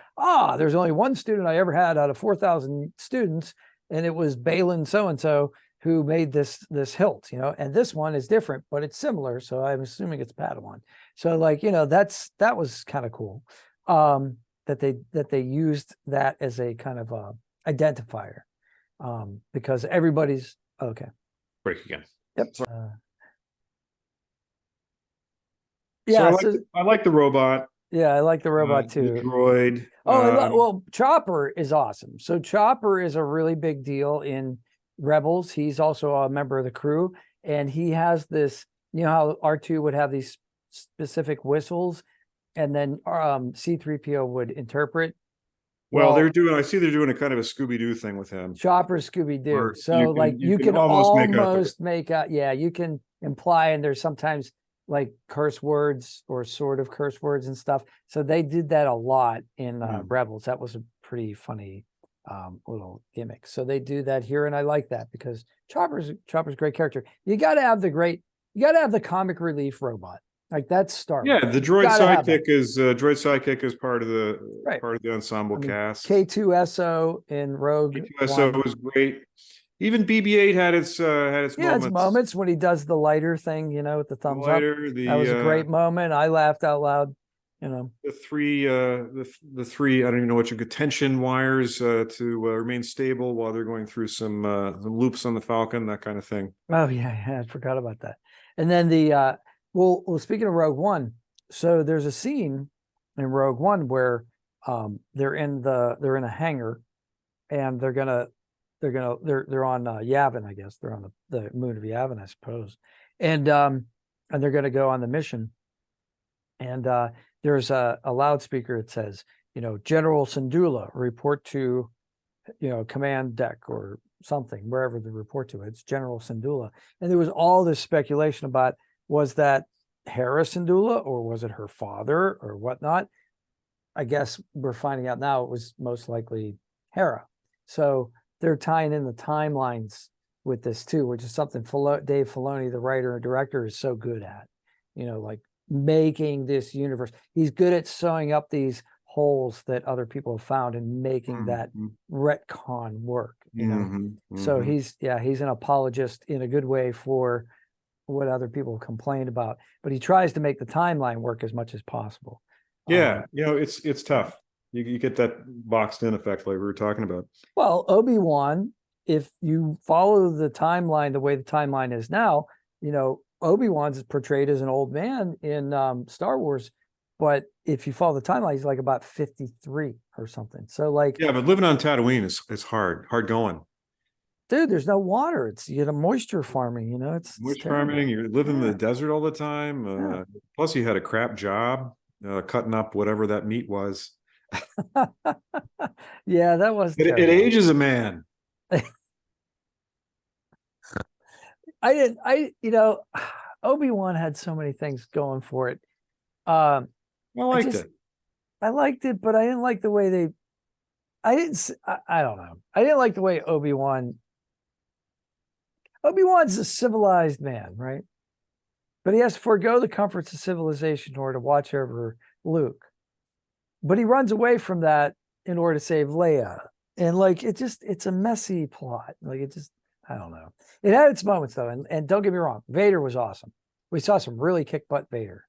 there's only one student I ever had out of 4,000 students. And it was Balin so-and-so who made this hilt, you know, and this one is different, but it's similar. So I'm assuming it's Padawan. So like, you know, that was kind of cool. That they used that as a kind of identifier. Because everybody's okay. Break again. Yep. Yeah, so I like the robot. Yeah, I like the robot too. The droid. Well, Chopper is awesome. So Chopper is a really big deal in Rebels. He's also a member of the crew, and he has this. You know how R2 would have these specific whistles, and then C-3PO would interpret. Well, they're doing. I see they're doing a kind of a Scooby-Doo thing with him. Chopper Scooby-Doo. So you can almost make out. Yeah, you can imply, and there's sometimes like curse words or sort of curse words and stuff. So they did that a lot in Rebels. That was a pretty funny little gimmick. So they do that here, and I like that because Chopper's a great character. You got to have the comic relief robot. Like that's Star Wars. Yeah, the droid sidekick is part of the ensemble cast. K2SO in Rogue. K2SO was great. Even BB-8 had its moments. Its moments when he does the lighter thing, you know, with the thumbs up. That was a great moment. I laughed out loud. You know, the three I don't even know what you could tension wires to remain stable while they're going through some loops on the Falcon, that kind of thing. Oh yeah, I forgot about that. And then well, speaking of Rogue One, so there's a scene in Rogue One where they're in a hangar, and they're on Yavin, I guess. They're on the moon of Yavin, I suppose, and they're gonna go on the mission, and there's a loudspeaker that says, you know, General Syndulla, report to, you know, command deck or something, wherever they report to. It's General Syndulla, and there was all this speculation about, was that Hera Syndulla or was it her father or whatnot? I guess we're finding out now it was most likely Hera. So they're tying in the timelines with this too, which is something Dave Filoni, the writer and director, is so good at. You know, like making this universe. He's good at sewing up these holes that other people have found and making that retcon work. You know, so he's an apologist in a good way for what other people complained about, but he tries to make the timeline work as much as possible. Yeah, you know, it's tough. You get that boxed in effect like we were talking about. Well, Obi-Wan, if you follow the timeline the way the timeline is now, you know, Obi-Wan's portrayed as an old man in Star Wars, but if you follow the timeline, he's like about 53 or something. So like, yeah, but living on Tatooine is hard going. dude, there's no water. It's, you know, moisture farming, you know, it's Moisture terrible. farming, you're living in Yeah. the desert all the time. Yeah. Plus you had a crap job, cutting up whatever that meat was. Yeah, that was It terrible. ages a man. You know, Obi-Wan had so many things going for it. I liked it. I liked it, but I didn't like the way I don't know. I didn't like the way Obi-Wan's a civilized man, right? But he has to forego the comforts of civilization in order to watch over Luke. But he runs away from that in order to save Leia. And like, it's a messy plot. Like, I don't know. It had its moments though. And don't get me wrong, Vader was awesome. We saw some really kick butt Vader.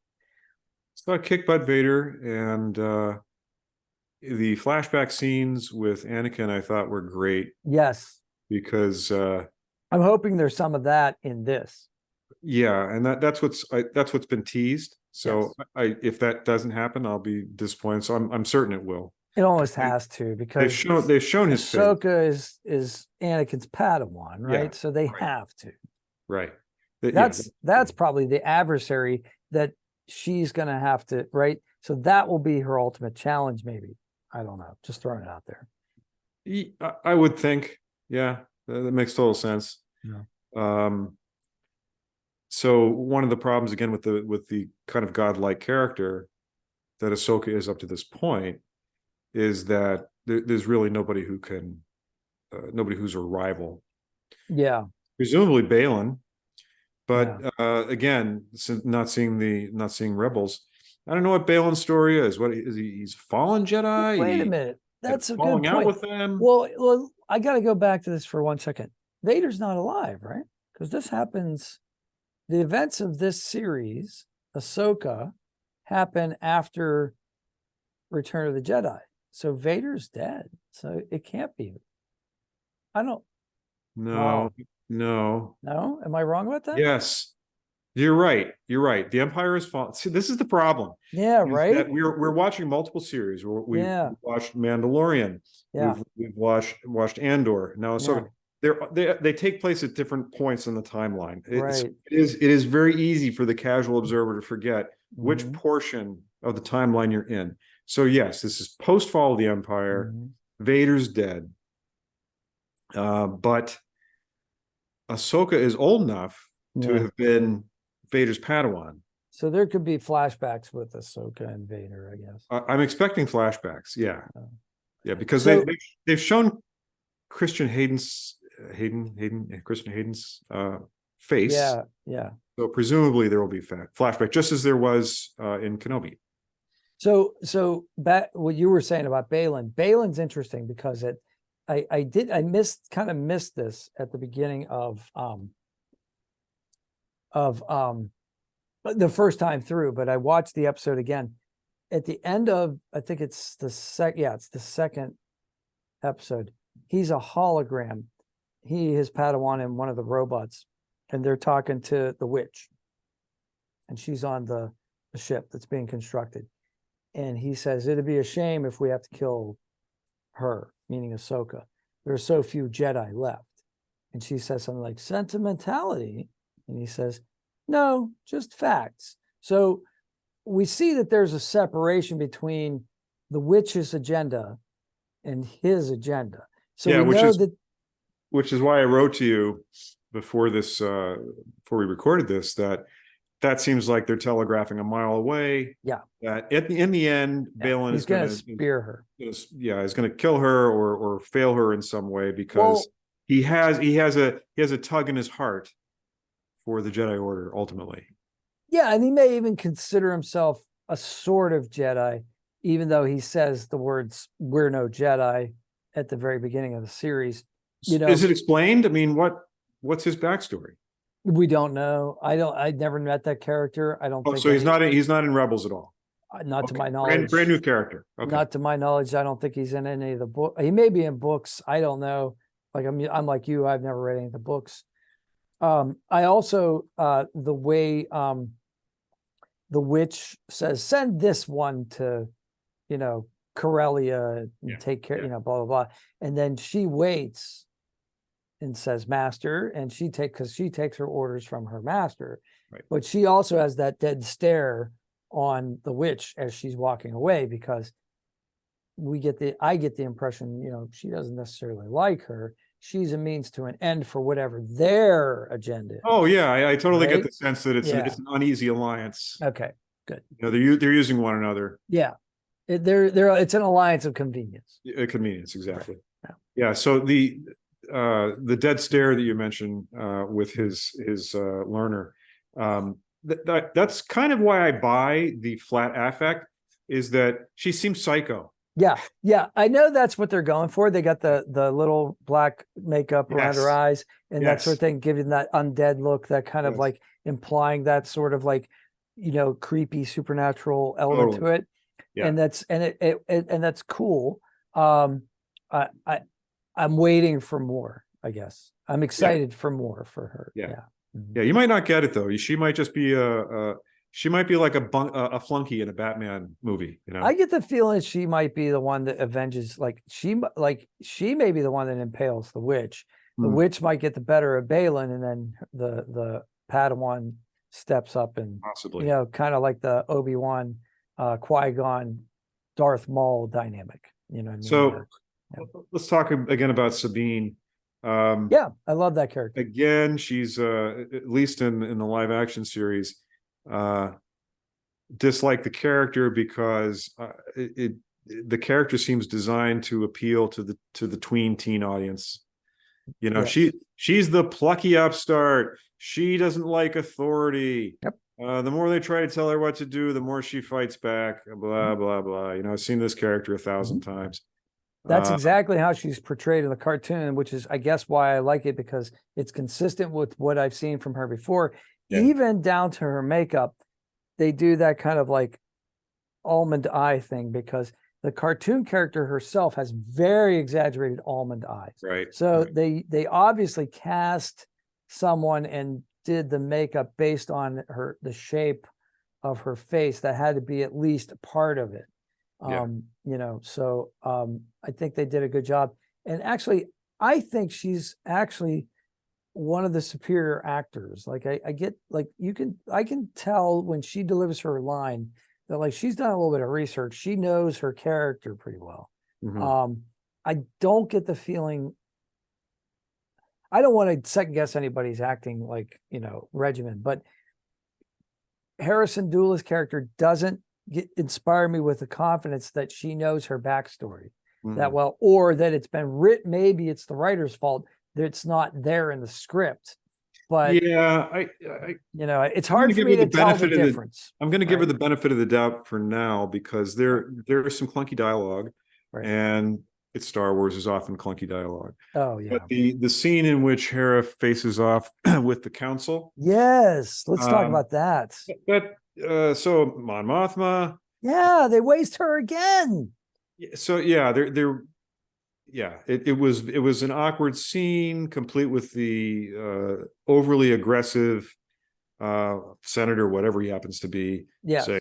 Saw kick butt Vader, and the flashback scenes with Anakin I thought were great. Yes. Because I'm hoping there's some of that in this. Yeah, and that's what's been teased. So yes. if that doesn't happen, I'll be disappointed. So I'm certain it will. It almost has to, because they've shown his face. Ahsoka is Anakin's Padawan, right? Yeah, so they right. have to. Right. That's probably the adversary that she's going to have to, right? So that will be her ultimate challenge, maybe. I don't know. Just throwing it out there. I would think, yeah, that makes total sense. Yeah. So one of the problems again with the kind of godlike character that Ahsoka is up to this point is that there's really nobody who can, nobody who's a rival. Yeah. Presumably Balin, but again, not seeing Rebels. I don't know what Balin's story is. What is he? He's a fallen Jedi. Wait a minute. That's a good falling point. out with them. Well, I got to go back to this for 1 second. Vader's not alive, right? Because this happens. The events of this series, Ahsoka, happen after Return of the Jedi. So Vader's dead. So it can't be. I don't. No. No. Am I wrong about that? Yes. You're right. You're right. The Empire is fallen. See, this is the problem. Yeah, right. We're watching multiple series. We've watched Mandalorian. Yeah. We've watched Andor. Now, so they take place at different points in the timeline. It is very easy for the casual observer to forget which portion of the timeline you're in. So yes, this is post fall of the Empire. Vader's dead, but Ahsoka is old enough to have been Vader's Padawan. So there could be flashbacks with Ahsoka and Vader, I guess. I'm expecting flashbacks. Yeah, because they've shown Christian Hayden's face. Yeah. So presumably there will be flashback, just as there was in Kenobi. So back what you were saying about Balin. Balin's interesting because I kind of missed this at the beginning of the first time through, but I watched the episode again. At the end of, I think it's the second episode. He's a hologram. He is Padawan in one of the robots, and they're talking to the witch, and she's on the ship that's being constructed. And he says, it'd be a shame if we have to kill her, meaning Ahsoka. There are so few Jedi left. And she says something like sentimentality. And he says, no, just facts. So we see that there's a separation between the witch's agenda and his agenda. So which is why I wrote to you before we recorded this, that seems like they're telegraphing a mile away. Yeah. That in the end, Balin is going to spear her. He's going to kill her or fail her in some way because he has a tug in his heart for the Jedi Order ultimately. Yeah, and he may even consider himself a sort of Jedi, even though he says the words "We're no Jedi" at the very beginning of the series. Is it explained? I mean, what's his backstory? We don't know. I never met that character. I don't think so. He's not in Rebels at all. Not to my knowledge. Brand new character. Okay. Not to my knowledge. I don't think he's in any of the books. He may be in books. I don't know. Like I'm like you. I've never read any of the books. I also the way the witch says, send this one to, Corellia and take care, blah, blah, blah. And then she waits and says master, and because she takes her orders from her master. Right. But she also has that dead stare on the witch as she's walking away, because I get the impression, she doesn't necessarily like her. She's a means to an end for whatever their agenda is. Oh yeah, I totally get right? the sense that it's an uneasy alliance. Okay, good. They're using one another. Yeah, it's an alliance of convenience. Convenience, exactly. Right. Yeah. So the dead stare that you mentioned with his learner, that's kind of why I buy the flat affect, is that she seems psycho. Yeah, I know that's what they're going for. They got the little black makeup around her eyes and that sort of thing, giving that undead look, that kind of like implying that sort of like, creepy supernatural element to it. Yeah. And that's cool. I'm waiting for more, I guess. I'm excited for more for her. Yeah. Yeah, you might not get it though. She might just be she might be like a flunky in a Batman movie. I get the feeling she might be the one that avenges. She may be the one that impales the witch. The witch might get the better of Balin, and then the Padawan steps up and possibly, kind of like the Obi-Wan, Qui-Gon, Darth Maul dynamic. You know what I mean? So let's talk again about Sabine. I love that character. Again, she's at least in the live action series, dislike the character because the character seems designed to appeal to the tween teen audience. She's the plucky upstart. She doesn't like authority. Yep. The more they try to tell her what to do, the more she fights back. Blah blah blah. I've seen this character 1,000 times. That's exactly how she's portrayed in the cartoon, which is, I guess, why I like it, because it's consistent with what I've seen from her before. Yeah. Even down to her makeup, they do that kind of like almond eye thing, because the cartoon character herself has very exaggerated almond eyes. Right. So they obviously cast someone and did the makeup based on the shape of her face that had to be at least part of it. I think they did a good job. And actually, I think she's actually one of the superior actors. Like I can tell when she delivers her line that like she's done a little bit of research. She knows her character pretty well. I don't get the feeling, I don't want to second guess anybody's acting regimen, but Harrison Dula's character doesn't inspire me with the confidence that she knows her backstory that well, or that it's been written. Maybe it's the writer's fault that it's not there in the script. But it's hard for me to tell the difference. I'm going to give her the benefit of the doubt for now, because there is some clunky dialogue, and it's Star Wars is often clunky dialogue. Oh yeah. But the scene in which Hera faces off with the council. Yes, let's talk about that. So Mon Mothma. Yeah, they waste her again. So yeah, it was an awkward scene, complete with the overly aggressive senator, whatever he happens to be. Yeah. Saying,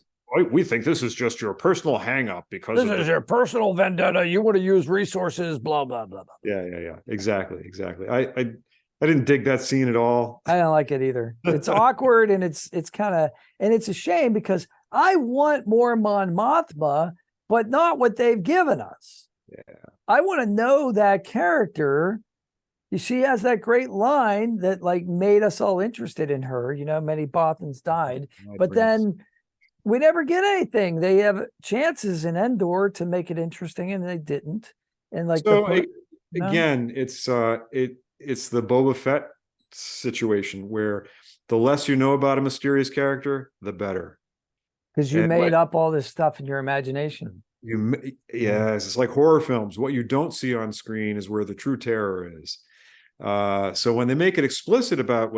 we think this is just your personal hang up because this is your personal vendetta. You want to use resources, blah, blah, blah, blah. Yeah. Exactly. I didn't dig that scene at all. I don't like it either. It's awkward, and it's kind of, and it's a shame because I want more Mon Mothma, but not what they've given us. Yeah. I want to know that character. She has that great line that like made us all interested in her. Many Bothans died, but then we never get anything. They have chances in Endor to make it interesting, and they didn't. And like, again, it's the Boba Fett situation where the less you know about a mysterious character, the better. Because you made up all this stuff in your imagination. Yes, it's like horror films. What you don't see on screen is where the true terror is. So when they make it explicit about,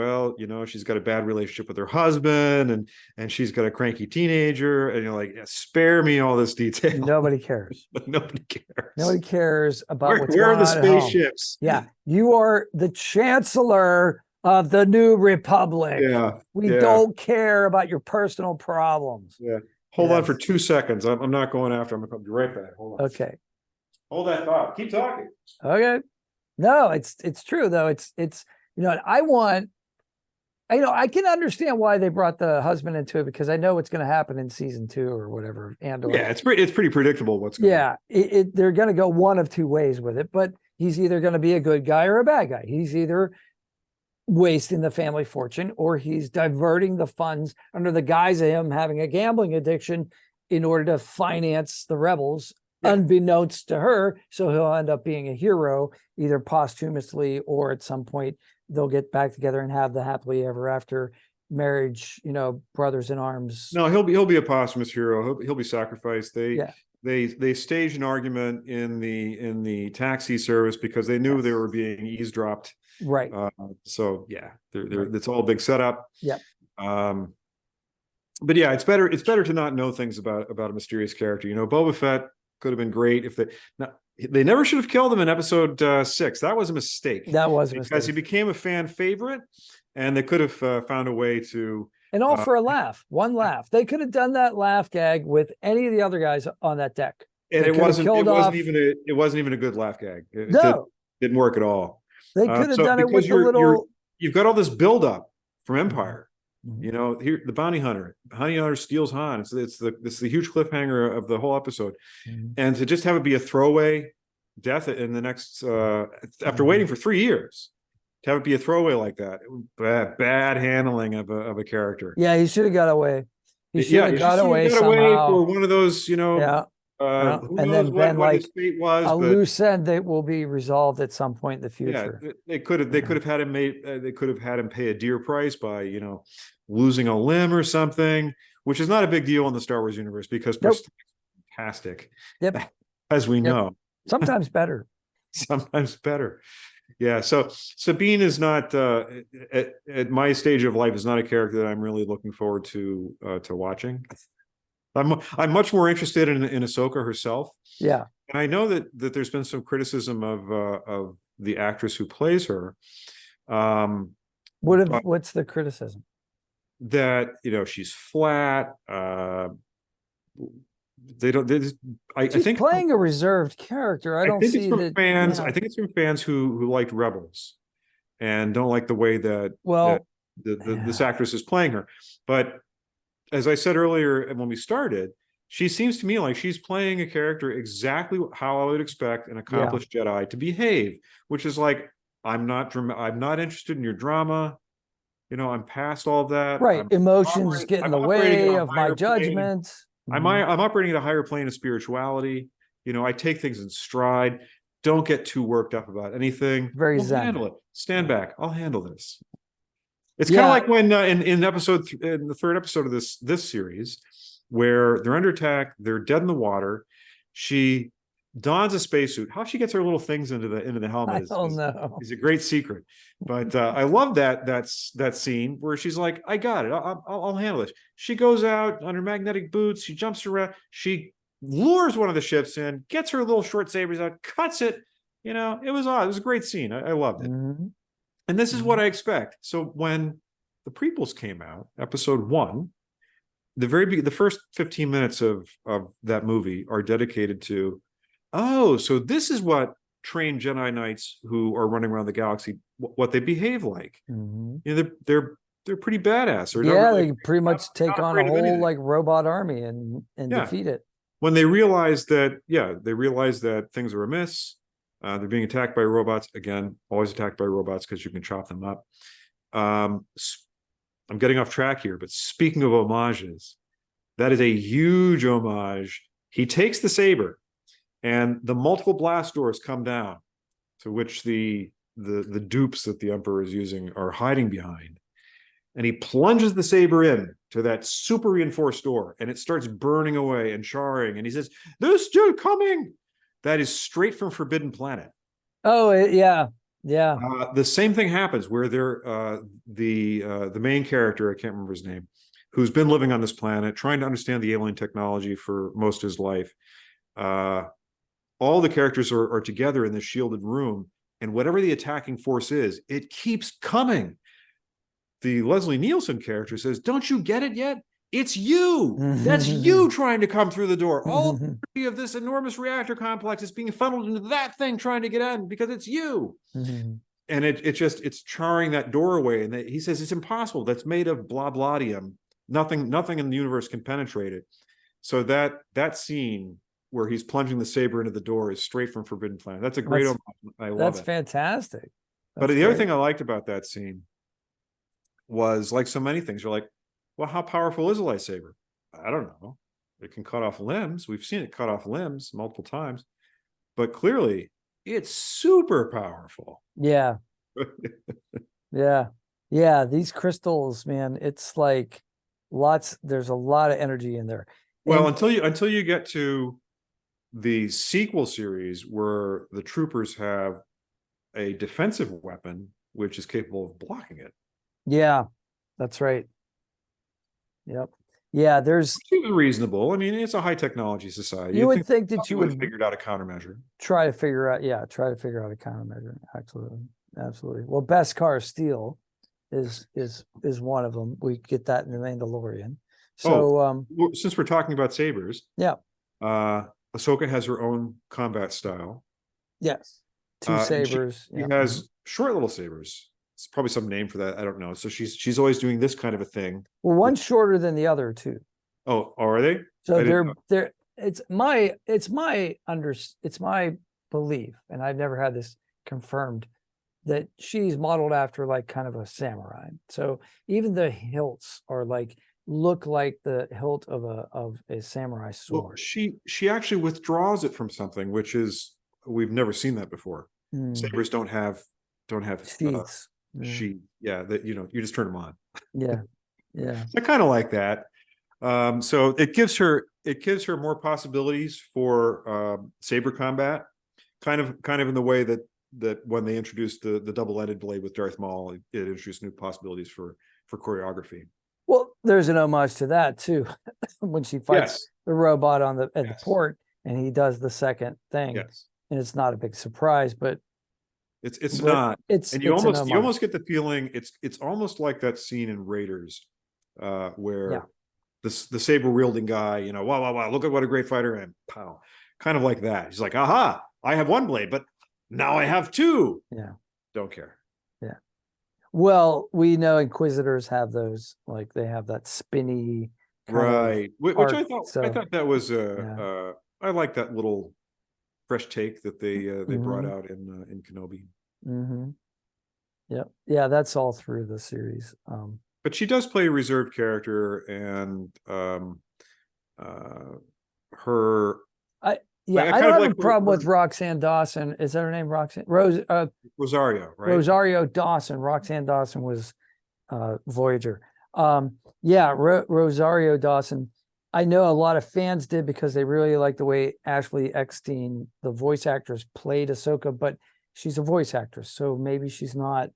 she's got a bad relationship with her husband and she's got a cranky teenager, and you're like, spare me all this detail. Nobody cares. Nobody cares. Nobody cares about what's where going are the on spaceships? Yeah, you are the chancellor of the New Republic. Yeah, we don't care about your personal problems. Yeah. Hold on for 2 seconds. I'm not going after. I'm going to be right back. Hold on. Okay. Hold that thought. Keep talking. Okay. No, it's true though. It's I can understand why they brought the husband into it, because I know what's going to happen in season 2 or whatever. Yeah, it's pretty predictable what's going on. Yeah, they're going to go one of two ways with it, but he's either going to be a good guy or a bad guy. He's either wasting the family fortune, or he's diverting the funds under the guise of him having a gambling addiction in order to finance the rebels, unbeknownst to her. So he'll end up being a hero, either posthumously or at some point they'll get back together and have the happily ever after marriage, brothers in arms. No, he'll be a posthumous hero. He'll be sacrificed. They staged an argument in the taxi service because they knew they were being eavesdropped. Right. So yeah, it's all a big setup. Yep. But yeah, it's better to not know things about a mysterious character. Boba Fett could have been great if they never should have killed him in episode 6. That was a mistake. That was a because mistake. he became a fan favorite, and they could have found a way to. And all for a laugh, one laugh. They could have done that laugh gag with any of the other guys on that deck. And it wasn't even a good laugh gag. It didn't work at all. They could have done it with the little. You've got all this buildup from Empire. Mhm. Here the bounty hunter steals Han. It's the huge cliffhanger of the whole episode, and to just have it be a throwaway death in the next after waiting for 3 years, to have it be a throwaway like that, bad handling of a character. Yeah, he should have got away. He should have got away somehow. For one of those, and then Ben, what his fate was, a loose end that will be resolved at some point in the future. Yeah, they could have had him pay a dear price by losing a limb or something, which is not a big deal in the Star Wars universe because fantastic. Yep. As we know. Sometimes better. Sometimes better. Yeah. So Sabine is not at my stage of life is not a character that I'm really looking forward to watching. I'm much more interested in Ahsoka herself. Yeah. And I know that there's been some criticism of the actress who plays her. What's the criticism? That she's flat. I think playing a reserved character. I think it's from fans. I think it's from fans who liked Rebels and don't like the way that this actress is playing her. But as I said earlier when we started, she seems to me like she's playing a character exactly how I would expect an accomplished Jedi to behave, which is like, I'm not interested in your drama. I'm past all of that. Right. Emotions get in the way of my judgment. I'm operating at a higher plane of spirituality. I take things in stride. Don't get too worked up about anything. Very zen. Handle it. Stand back. I'll handle this. It's kind of like when in the third episode of this series, where they're under attack, they're dead in the water. She dons a spacesuit. How she gets her little things into the helmet is a great secret. But I love that scene where she's like, I got it. I'll handle it. She goes out on her magnetic boots. She jumps around. She lures one of the ships in, gets her little short sabers out, cuts it. It was odd. It was a great scene. I loved it. Mm-hmm. And this is what I expect. So when the prequels came out, episode 1, the first 15 minutes of that movie are dedicated to, so this is what trained Jedi Knights who are running around the galaxy, what they behave like. Mm-hmm. They're pretty badass. They pretty much take on a whole robot army and defeat it. When they realize that things are amiss, they're being attacked by robots. Again, always attacked by robots because you can chop them up. I'm getting off track here, but speaking of homages, that is a huge homage. He takes the saber, and the multiple blast doors come down, to which the dupes that the Emperor is using are hiding behind. And he plunges the saber in to that super reinforced door, and it starts burning away and charring. And he says, "They're still coming." That is straight from Forbidden Planet. Oh, yeah. The same thing happens where the main character, I can't remember his name, who's been living on this planet, trying to understand the alien technology for most of his life. All the characters are together in this shielded room, and whatever the attacking force is, it keeps coming. The Leslie Nielsen character says, "Don't you get it yet? it's you. That's you trying to come through the door. All the energy of this enormous reactor complex is being funneled into that thing trying to get in because it's you. And it's charring that door away. And he says it's impossible. That's made of blah blahdium. Nothing in the universe can penetrate it. So that scene where he's plunging the saber into the door is straight from Forbidden Planet. That's a great homage. I love it. That's fantastic. But the other thing I liked about that scene was, like so many things, you're like, well, how powerful is a lightsaber? I don't know. It can cut off limbs. We've seen it cut off limbs multiple times, but clearly it's super powerful. Yeah. Yeah. These crystals, man, it's like there's a lot of energy in there. Well, until you get to the sequel series where the troopers have a defensive weapon which is capable of blocking it. Yeah, that's right. Yep. Yeah, there's reasonable. I mean, it's a high technology society. You would think that you would have figured out a countermeasure. Try to figure out a countermeasure. Absolutely. Well, Beskar steel is one of them. We get that in the Mandalorian. So since we're talking about sabers, yeah. Ahsoka has her own combat style. Yes. Two sabers. She has short little sabers. It's probably some name for that. I don't know. So she's always doing this kind of a thing. Well, one's shorter than the other too. Oh, are they? So they're it's my belief, and I've never had this confirmed, that she's modeled after like kind of a samurai. So even the hilts are look like the hilt of a samurai sword. Well, she actually withdraws it from something, which is, we've never seen that before. Sabers don't have sheaths. That you just turn them on. Yeah. I kind of like that. So it gives her more possibilities for saber combat, kind of in the way that when they introduced the double-ended blade with Darth Maul, it introduced new possibilities for choreography. Well, there's an homage to that too, when she fights the robot at the port, and he does the second thing. Yes. And it's not a big surprise, but it's not. And you almost get the feeling it's almost like that scene in Raiders, where the saber wielding guy, wow, look at what a great fighter I am, pow, kind of like that. He's like, aha, I have one blade, but now I have two. Yeah, don't care. Yeah. Well, we know Inquisitors have those, like they have that spinny right, which I thought that was I like that little fresh take that they brought out in Kenobi. Yep. Yeah, that's all through the series. But she does play a reserved character, and her. I don't have a problem with Roxanne Dawson. Is that her name? Roxanne Rosario, right? Rosario Dawson. Roxanne Dawson was Voyager. Rosario Dawson. I know a lot of fans did because they really like the way Ashley Eckstein, the voice actress, played Ahsoka, but she's a voice actress, so maybe she's not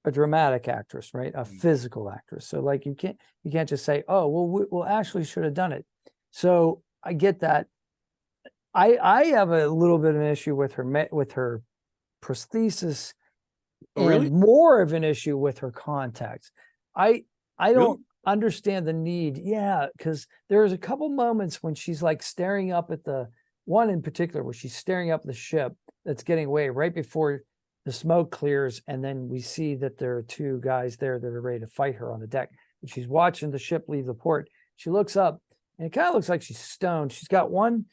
a dramatic actress, right? A physical actress. So like you can't just say, oh, well, Ashley should have done it. So I get that. I have a little bit of an issue with her prosthesis, and more of an issue with her contacts. I don't understand the need. Yeah, because there's a couple moments when she's like staring up at the one in particular where she's staring up the ship that's getting away right before the smoke clears, and then we see that there are two guys there that are ready to fight her on the deck. And she's watching the ship leave the port. She looks up, and it kind of looks like she's stoned. She's got one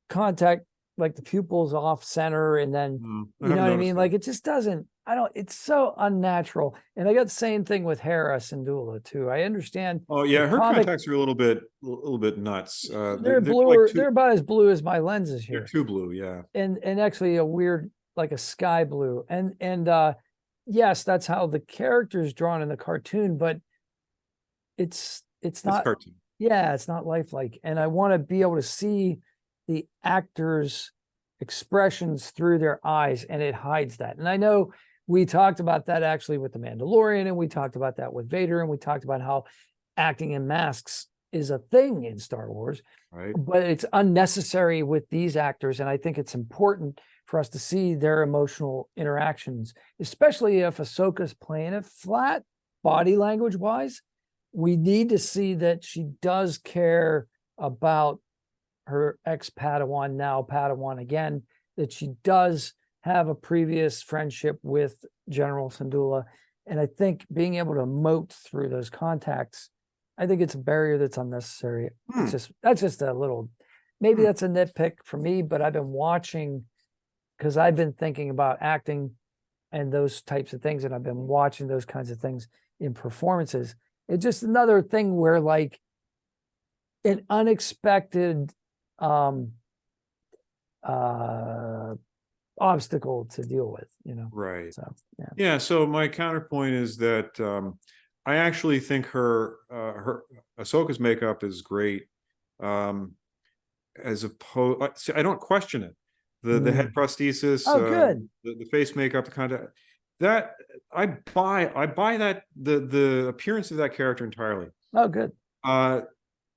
contact, like the pupils off center, and then you know what I mean? Like it just doesn't, it's so unnatural. And I got the same thing with Hera Syndulla too. I understand. Oh yeah, her contacts are a little bit nuts. They're bluer, they're about as blue as my lenses here. They're too blue, yeah. And actually a weird, like a sky blue. And yes, that's how the character is drawn in the cartoon, but it's not cartoon. Yeah, it's not lifelike. And I want to be able to see the actors' expressions through their eyes, and it hides that. And I know we talked about that actually with The Mandalorian, and we talked about that with Vader, and we talked about how acting in masks is a thing in Star Wars, right? But it's unnecessary with these actors, and I think it's important for us to see their emotional interactions, especially if Ahsoka's playing it flat, body language wise. we need to see that she does care about her ex-Padawan, now Padawan again, that she does have a previous friendship with General Syndulla. And I think being able to emote through those contacts, I think it's a barrier that's unnecessary. It's that's just a little, maybe that's a nitpick for me, but I've been watching, because I've been thinking about acting and those types of things, and I've been watching those kinds of things in performances. It's just another thing where like an unexpected obstacle to deal with, you know. Right. So yeah. So my counterpoint is that I actually think her Ahsoka's makeup is great. As opposed, I don't question it. The head prosthesis, good. The face makeup, the kind of that I buy that the appearance of that character entirely. Oh, good.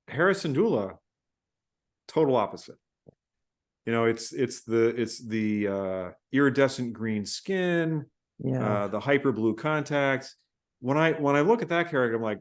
Harrison Dula, total opposite. You know, it's the iridescent green skin, the hyper blue contacts. When I look at that character, I'm like,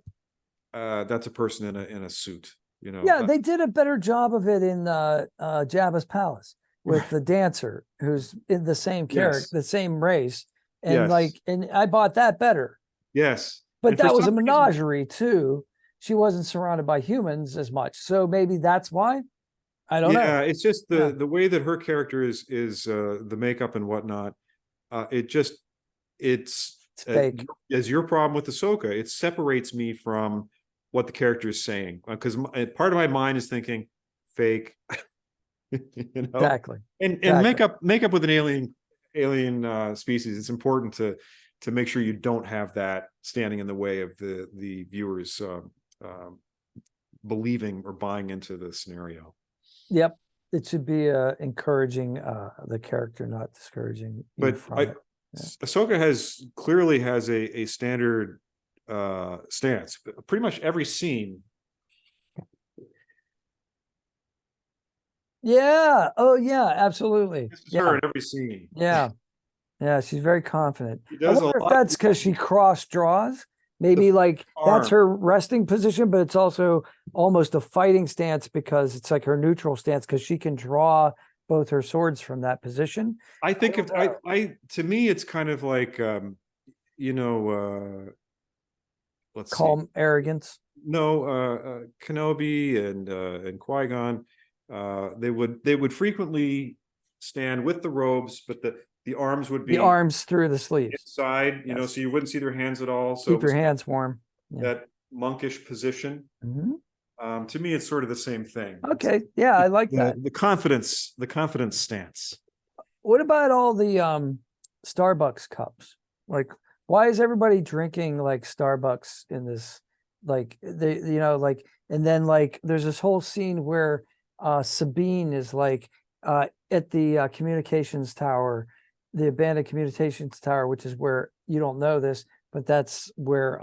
that's a person in a suit. You know, yeah, they did a better job of it in Jabba's palace with the dancer who's in the same character, the same race, and and I bought that better. Yes, but that was a menagerie too. She wasn't surrounded by humans as much, so maybe that's why. I don't know. Yeah, it's just the way that her character is the makeup and whatnot. It's fake. As your problem with Ahsoka, it separates me from what the character is saying, because part of my mind is thinking fake. You know? Exactly. And makeup with an alien species. It's important to make sure you don't have that standing in the way of the viewers believing or buying into the scenario. Yep, it should be encouraging the character, not discouraging. But Ahsoka clearly has a standard stance. Pretty much every scene. Yeah. Oh, yeah. Absolutely. This is her in every scene. Yeah. Yeah. She's very confident. I wonder if that's because she cross draws. Maybe like that's her resting position, but it's also almost a fighting stance because it's like her neutral stance because she can draw both her swords from that position. I think to me, it's kind of like, you know, let's calm arrogance. No, Kenobi and Qui-Gon, they would frequently stand with the robes, but the arms would be the arms through the sleeves inside, you know, so you wouldn't see their hands at all. So keep your hands warm. That monkish position. To me, it's sort of the same thing. Okay, yeah, I like that. The confidence stance. What about all the Starbucks cups? Like, why is everybody drinking like Starbucks in this? Like they, you know, like, and then like there's this whole scene where Sabine is like at the communications tower, the abandoned communications tower, which is where you don't know this, but that's where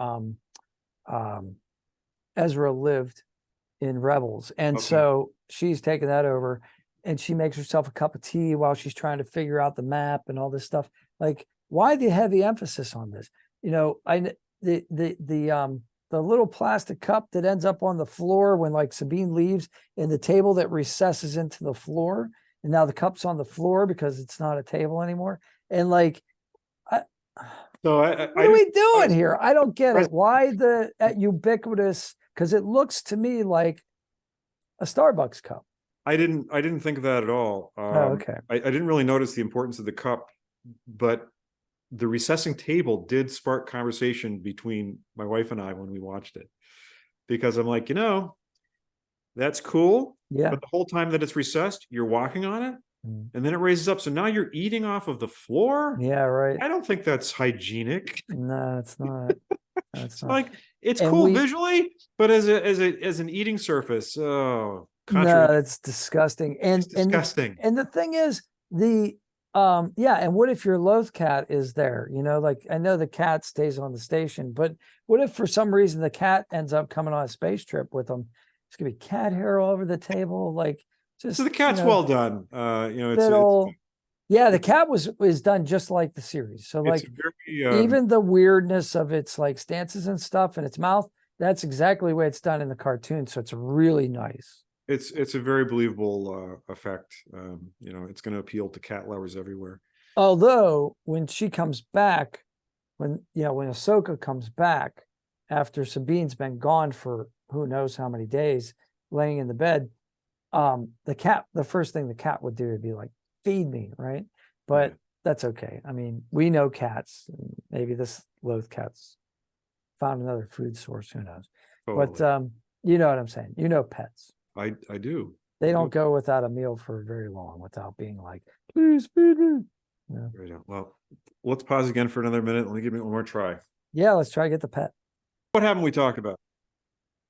Ezra lived in Rebels. And so she's taking that over and she makes herself a cup of tea while she's trying to figure out the map and all this stuff. Like, why the heavy emphasis on this? You know, the little plastic cup that ends up on the floor when like Sabine leaves, and the table that recesses into the floor, and now the cup's on the floor because it's not a table anymore. And like, what are we doing here? I don't get it. Why the ubiquitous? Because it looks to me like a Starbucks cup. I didn't think of that at all. Okay. I didn't really notice the importance of the cup, but the recessing table did spark conversation between my wife and I when we watched it, because I'm like, you know, that's cool. Yeah. But the whole time that it's recessed, you're walking on it, and then it raises up. So now you're eating off of the floor. Yeah, right. I don't think that's hygienic. No, it's not. It's not. Like, it's cool visually, but as an eating surface, no, it's disgusting. And it's disgusting. And the thing is, and what if your Loth cat is there? You know, like, I know the cat stays on the station, but what if for some reason the cat ends up coming on a space trip with them? It's gonna be cat hair all over the table, like, just so the cat's well done. You know, the cat was done just like the series. So like, very, even the weirdness of its like stances and stuff and its mouth, that's exactly the way it's done in the cartoon. So it's really nice. It's a very believable effect. You know, it's going to appeal to cat lovers everywhere. Although when she comes back, when Ahsoka comes back after Sabine's been gone for who knows how many days, laying in the bed, the first thing the cat would do would be like, feed me, right? But that's okay. I mean, we know cats. Maybe this loath cat's found another food source, who knows? Totally. But you know what I'm saying. You know pets. I do. They don't go without a meal for very long without being like, please feed me. Yeah. Right on. Well, let's pause again for another minute. Let me give it one more try. Yeah, let's try to get the pet. What haven't we talked about?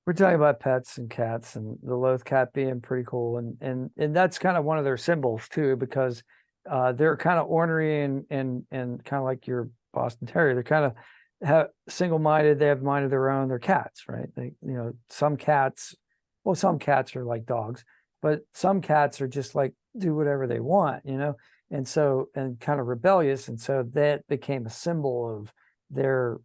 We're talking about pets and cats, and the loath cat being pretty cool, and that's kind of one of their symbols too, because they're kind of ornery and kind of like your Boston Terrier. They're kind of single-minded. They have mind of their own. They're cats, right? Some cats are like dogs, but some cats are just like do whatever they want, and kind of rebellious, and so that became a symbol of their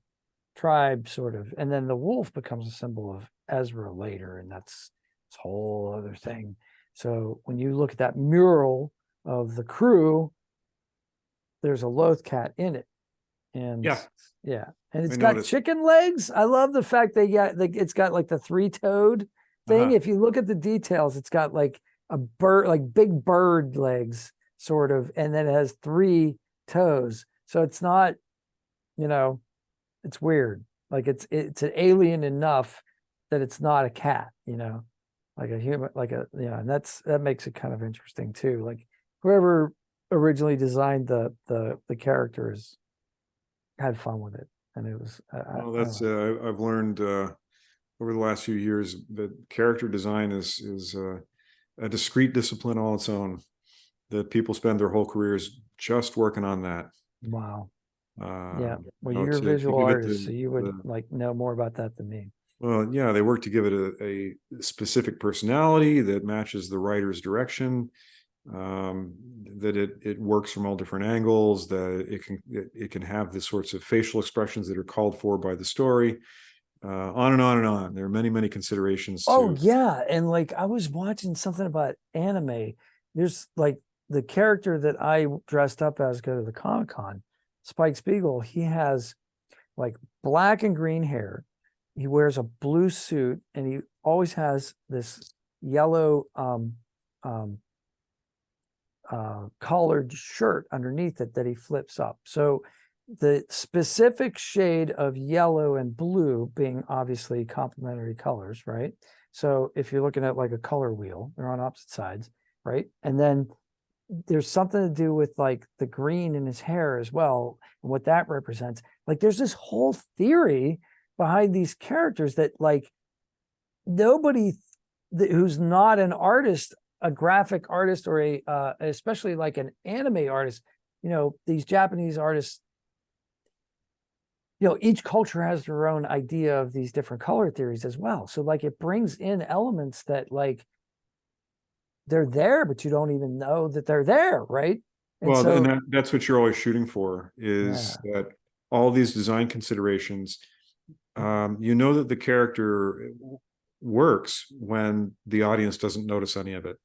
tribe, sort of. And then the wolf becomes a symbol of Ezra later, and that's this whole other thing. So when you look at that mural of the crew, there's a loath cat in it, and and it's got chicken legs. I love the fact it's got like the three-toed thing. If you look at the details, it's got like a bird, like big bird legs, sort of, and then it has 3 toes. So it's not, it's weird. Like it's an alien enough that it's not a cat, like a human, and that makes it kind of interesting too. Like whoever originally designed the characters had fun with it, and it was. I've learned over the last few years that character design is a discrete discipline all its own. That people spend their whole careers just working on that. Wow. Yeah. Well, you're a visual artist, so you would like know more about that than me. Well, yeah, they work to give it a specific personality that matches the writer's direction, that it works from all different angles, that it can have the sorts of facial expressions that are called for by the story, on and on and on. There are many, many considerations. Yeah. And like I was watching something about anime. There's like the character that I dressed up as go to the Comic-Con, Spike Spiegel. He has like black and green hair. He wears a blue suit, and he always has this yellow collared shirt underneath it that he flips up. So the specific shade of yellow and blue being obviously complementary colors, right? So if you're looking at like a color wheel, they're on opposite sides, right? And then there's something to do with like the green in his hair as well, and what that represents. Like there's this whole theory behind these characters that like nobody who's not an artist, a graphic artist, or especially like an anime artist, these Japanese artists, each culture has their own idea of these different color theories as well. So like it brings in elements that like they're there, but you don't even know that they're there, right? And that's what you're always shooting for, is that all these design considerations, that the character works when the audience doesn't notice any of it.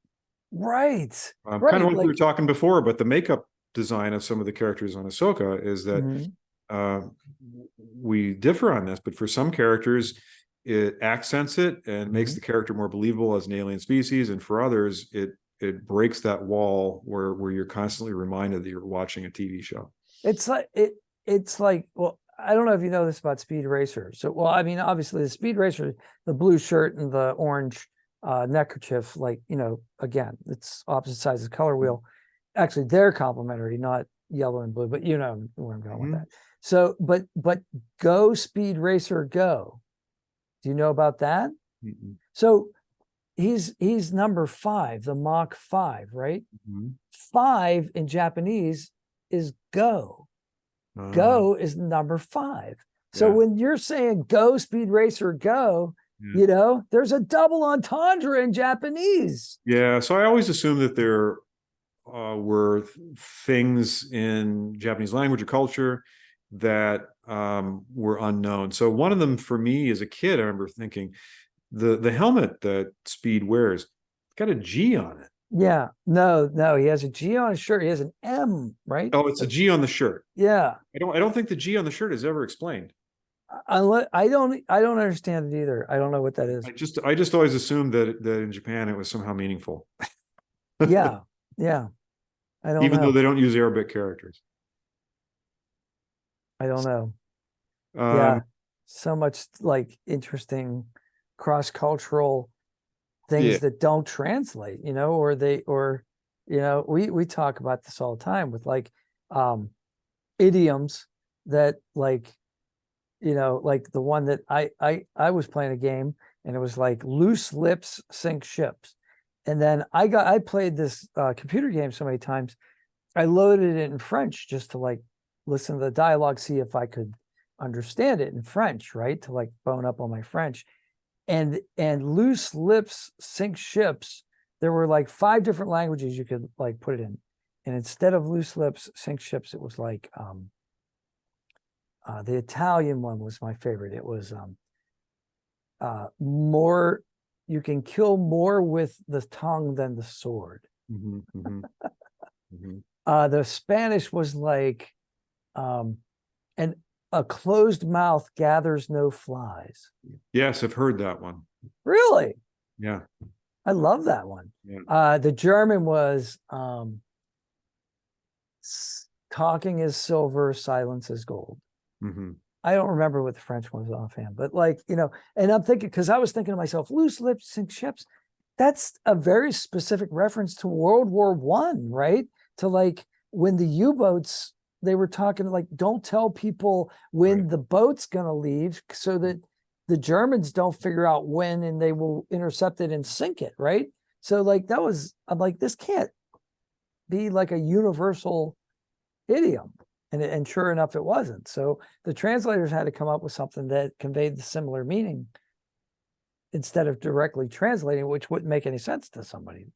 Right. Kind of like we were talking before, but the makeup design of some of the characters on Ahsoka is that we differ on this, but for some characters, it accents it and makes the character more believable as an alien species, and for others, it breaks that wall where you're constantly reminded that you're watching a TV show. It's like well, I don't know if you know this about Speed Racer. So, well, I mean, obviously the Speed Racer, the blue shirt and the orange neckerchief, like, again, it's opposite sides of the color wheel. Actually, they're complementary, not yellow and blue, but you know where I'm going with that. So, but go Speed Racer, go. Do you know about that? So he's number 5, the Mach 5, right? 5 in Japanese is go. Go is number 5. So when you're saying go Speed Racer, go, there's a double entendre in Japanese. Yeah. So I always assumed that there were things in Japanese language or culture that were unknown. So one of them for me as a kid, I remember thinking the helmet that Speed wears got a G on it. Yeah. No, he has a G on his shirt. He has an M, right? Oh, it's a G on the shirt. Yeah. I don't think the G on the shirt is ever explained. I don't understand it either. I don't know what that is. I just always assumed that in Japan it was somehow meaningful. Yeah. Yeah. I don't Even though know. they don't use Arabic characters. I don't know. Yeah. Um, So much like interesting cross-cultural yeah, things that don't translate, or we talk about this all the time with like idioms that like like the one that I was playing a game and it was like loose lips sink ships. And then I played this computer game so many times, I loaded it in French just to like listen to the dialogue, see if I could understand it in French, right? To like bone up on my French. And loose lips sink ships, there were like 5 different languages you could like put it in. And instead of loose lips sink ships, it was like the Italian one was my favorite. It was more, you can kill more with the tongue than the sword. The Spanish was like, and a closed mouth gathers no flies. yes, I've heard that one. Really? Yeah. I love that one. Yeah. The German was talking is silver, silence is gold. I don't remember what the French one was offhand, but like, and I'm thinking, because I was thinking to myself, loose lips sink ships. That's a very specific reference to World War I, right? To like when the U-boats, they were talking like, don't tell people when the boat's going to leave so that the Germans don't figure out when and they will intercept it and sink it, right? So like I'm like, this can't be like a universal idiom. And sure enough, it wasn't. So the translators had to come up with something that conveyed the similar meaning instead of directly translating, which wouldn't make any sense to somebody,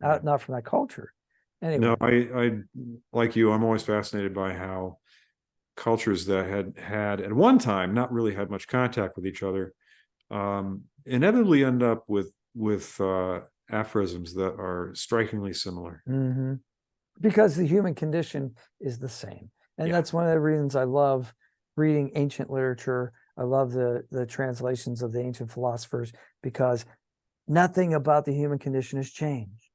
not from that culture. Anyway. No, I like you, I'm always fascinated by how cultures that had at one time not really had much contact with each other inevitably end up with aphorisms that are strikingly similar. Because the human condition is the same. And that's one of the reasons I love reading ancient literature. I love the translations of the ancient philosophers, because nothing about the human condition has changed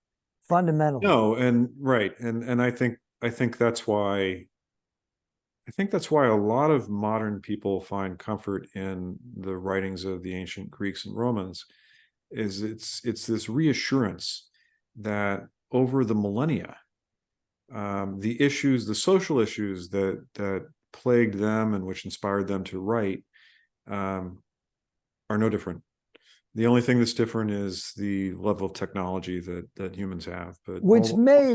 fundamentally. No, and right. And I think that's why a lot of modern people find comfort in the writings of the ancient Greeks and Romans. Is it's this reassurance that over the millennia, the social issues that plagued them and which inspired them to write are no different. The only thing that's different is the level of technology that humans have, but which may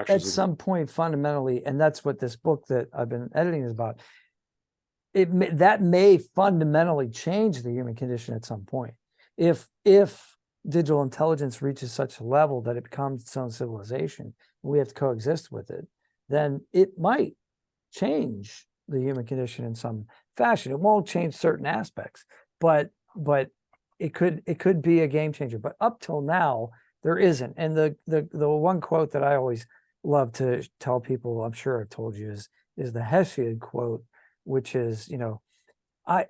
at some point point fundamentally, and that's what this book that I've been editing is about. That may fundamentally change the human condition at some point. If digital intelligence reaches such a level that it becomes its own civilization, we have to coexist with it, then it might change the human condition in some fashion. It won't change certain aspects, but it could be a game changer. But up till now, there isn't. And the one quote that I always love to tell people, I'm sure I've told you, is the Hesiod quote, which is, I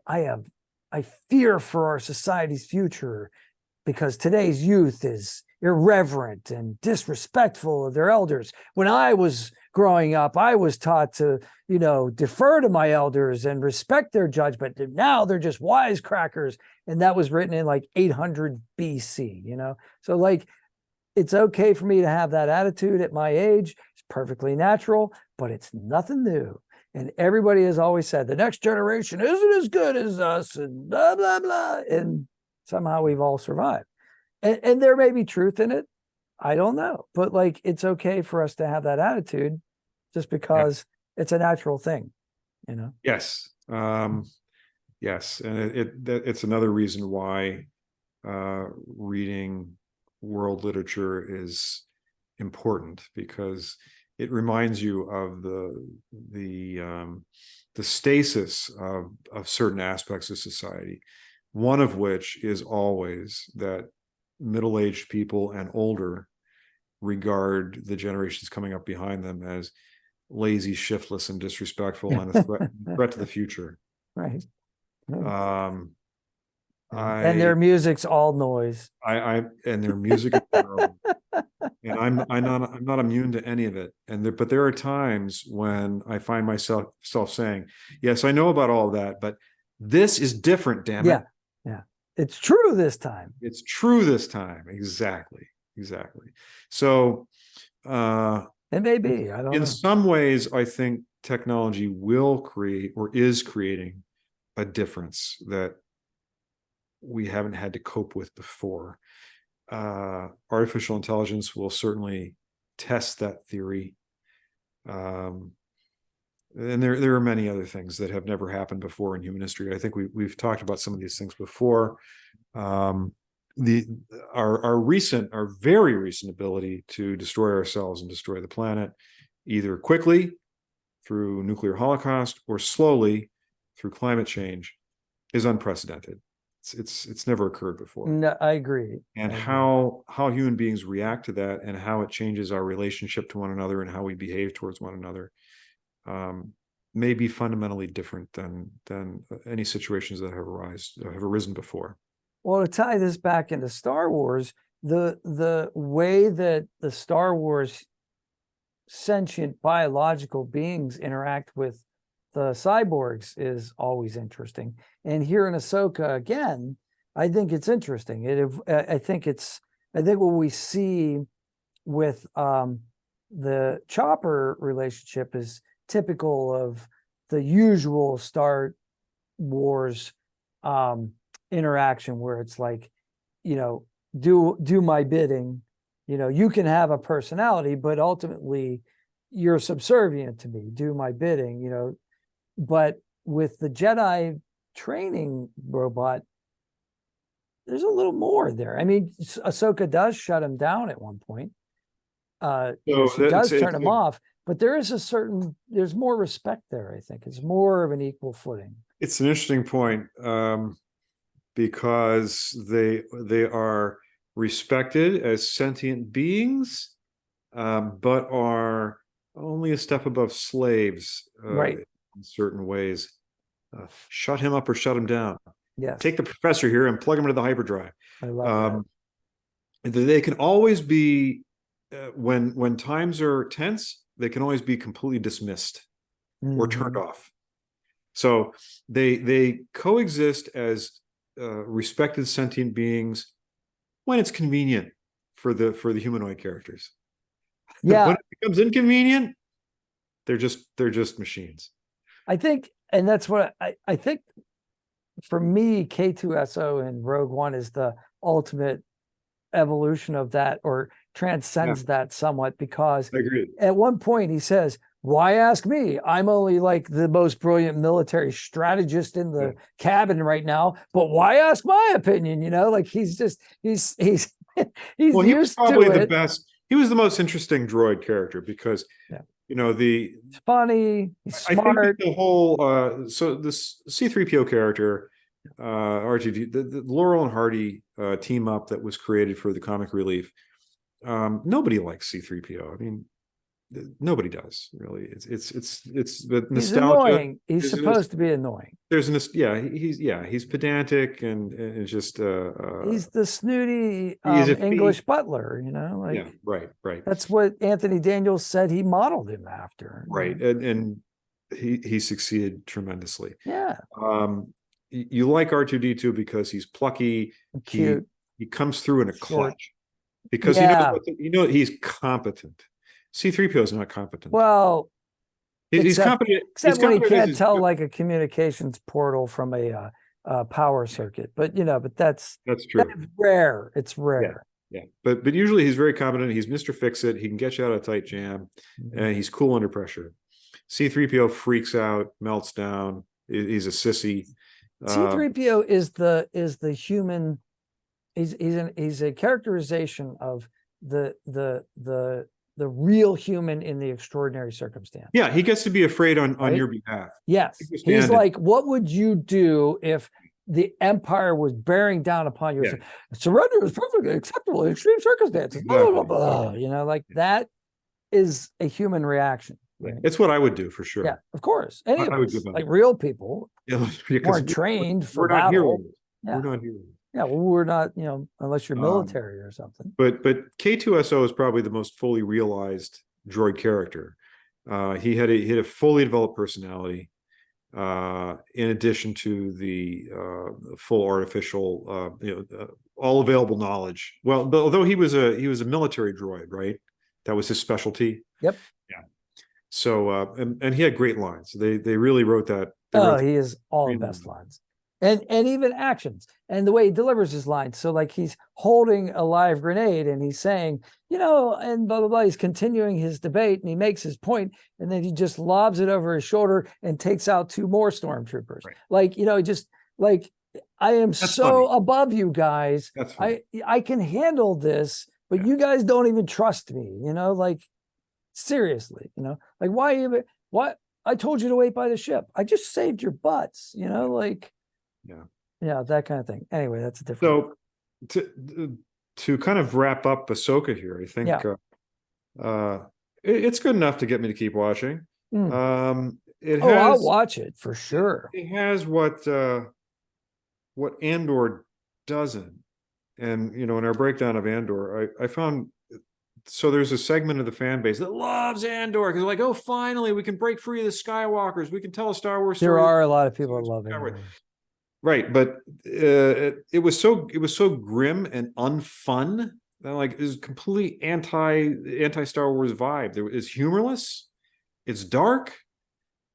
fear for our society's future because today's youth is irreverent and disrespectful of their elders. When I was growing up, I was taught to, defer to my elders and respect their judgment. And now they're just wisecrackers. And that was written in like 800 BC, So like, it's okay for me to have that attitude at my age. It's perfectly natural, but it's nothing new. And everybody has always said the next generation isn't as good as us and blah, blah, blah. And somehow we've all survived. And there may be truth in it. I don't know. But like, it's okay for us to have that attitude just because it's a natural thing, Yes. Yes. And it's another reason why reading world literature is important, because it reminds you of the stasis of certain aspects of society. One of which is always that middle-aged people and older regard the generations coming up behind them as lazy, shiftless, and disrespectful, and a threat to the future. Right. And their music's all noise. And their music is terrible. And I'm not immune to any of it. But there are times when I find myself saying, yes, I know about all of that, but this is different, damn it. Yeah. It's true this time. It's true this time. Exactly. So it may be. I don't know. In some ways, I think technology will create or is creating a difference that we haven't had to cope with before. Artificial intelligence will certainly test that theory. And there are many other things that have never happened before in human history. I think we've talked about some of these things before. Our very recent ability to destroy ourselves and destroy the planet, either quickly through nuclear holocaust or slowly through climate change, is unprecedented. It's never occurred before. No, I agree. And how human beings react to that, and how it changes our relationship to one another and how we behave towards one another, may be fundamentally different than any situations that have arisen before. Well, to tie this back into Star Wars, the way that the Star Wars sentient biological beings interact with the cyborgs is always interesting. And here in Ahsoka, again, I think it's interesting. I think what we see with the Chopper relationship is typical of the usual Star Wars interaction, where it's like, do my bidding. You can have a personality, but ultimately you're subservient to me. Do my bidding, But with the Jedi training robot, there's a little more there. I mean, Ahsoka does shut him down at one point. She does turn him off, but there's more respect there. I think it's more of an equal footing. It's an interesting point, because they are respected as sentient beings, but are only a step above slaves, right? In certain ways. Shut him up or shut him down. Yes. Take the professor here and plug him into the hyperdrive. I love that. They can always be, when times are tense, they can always be completely dismissed or turned off. So they coexist as respected sentient beings when it's convenient for the humanoid characters. Yeah. When it becomes inconvenient, they're just machines. I think, and that's what I think. For me, K2SO and Rogue One is the ultimate evolution of that, or transcends that somewhat, because I agree. At one point he says, "Why ask me? I'm only like the most brilliant military strategist in the cabin right now, but why ask my opinion?" Like he's used he was probably the best. He was the most interesting droid character because it's funny, he's smart. I think the whole so this C3PO character, R2D, the Laurel and Hardy team up that was created for the comic relief, nobody likes C3PO. I mean, nobody does really. It's the nostalgia. He's annoying. He's supposed to be annoying. He's pedantic and just he's the snooty English butler, right. That's what Anthony Daniels said he modeled him after. Right. And he succeeded tremendously. Yeah. You like R2D2 because he's plucky, cute. He comes through in a clutch because he knows he's competent. C3PO is not competent. Well, he's competent, except when he can't tell like a communications portal from a power circuit. But that's true. That's rare. It's rare. Yeah. But usually he's very competent. He's Mr. Fix-It. He can get you out of a tight jam, and he's cool under pressure. C3PO freaks out, melts down. He's a sissy. C3PO is the human. He's a characterization of the the real human in the extraordinary circumstance. Yeah, he gets to be afraid on Right? your behalf. Yes. Understand He's it. like, what would you do if the empire was bearing down upon you? Yeah. Surrender is perfectly acceptable in extreme circumstances. Blah, blah, Exactly. blah, blah. You know, like that is a human reaction. Yeah. Right? It's what I would do for sure. Yeah, of course. Any of I would us, do that. like real people, Yeah, because weren't trained for we're not battle. heroes. Yeah. We're not heroes. Yeah, well, we're not, you know, unless you're military or something. But K2SO is probably the most fully realized droid character. He had a fully developed personality, in addition to the full artificial, all available knowledge. Well, but although he was a military droid, right? That was his specialty. Yep. Yeah. So and he had great lines. They really wrote that. He is all the best lines. And even actions and the way he delivers his lines. So like he's holding a live grenade and he's saying, you know, and blah, blah, blah. He's continuing his debate and he makes his point and then he just lobs it over his shoulder and takes out 2 more stormtroopers. Right. Like, you know, just like, I am so above you guys. I can handle this, but you guys don't even trust me, you know, like seriously, you know, like what? I told you to wait by the ship. I just saved your butts, you know, like, yeah, that kind of thing. Anyway, that's a different. So to kind of wrap up Ahsoka here, I think it's good enough to get me to keep watching. I'll watch it for sure. It has what Andor doesn't, and you know, in our breakdown of Andor, I found. So there's a segment of the fan base that loves Andor because they're like, oh, finally we can break free of the Skywalkers. We can tell a Star Wars story. There are a lot of people that love Andor. Right, but it was so grim and unfun that like it was complete anti Star Wars vibe. It's humorless, it's dark,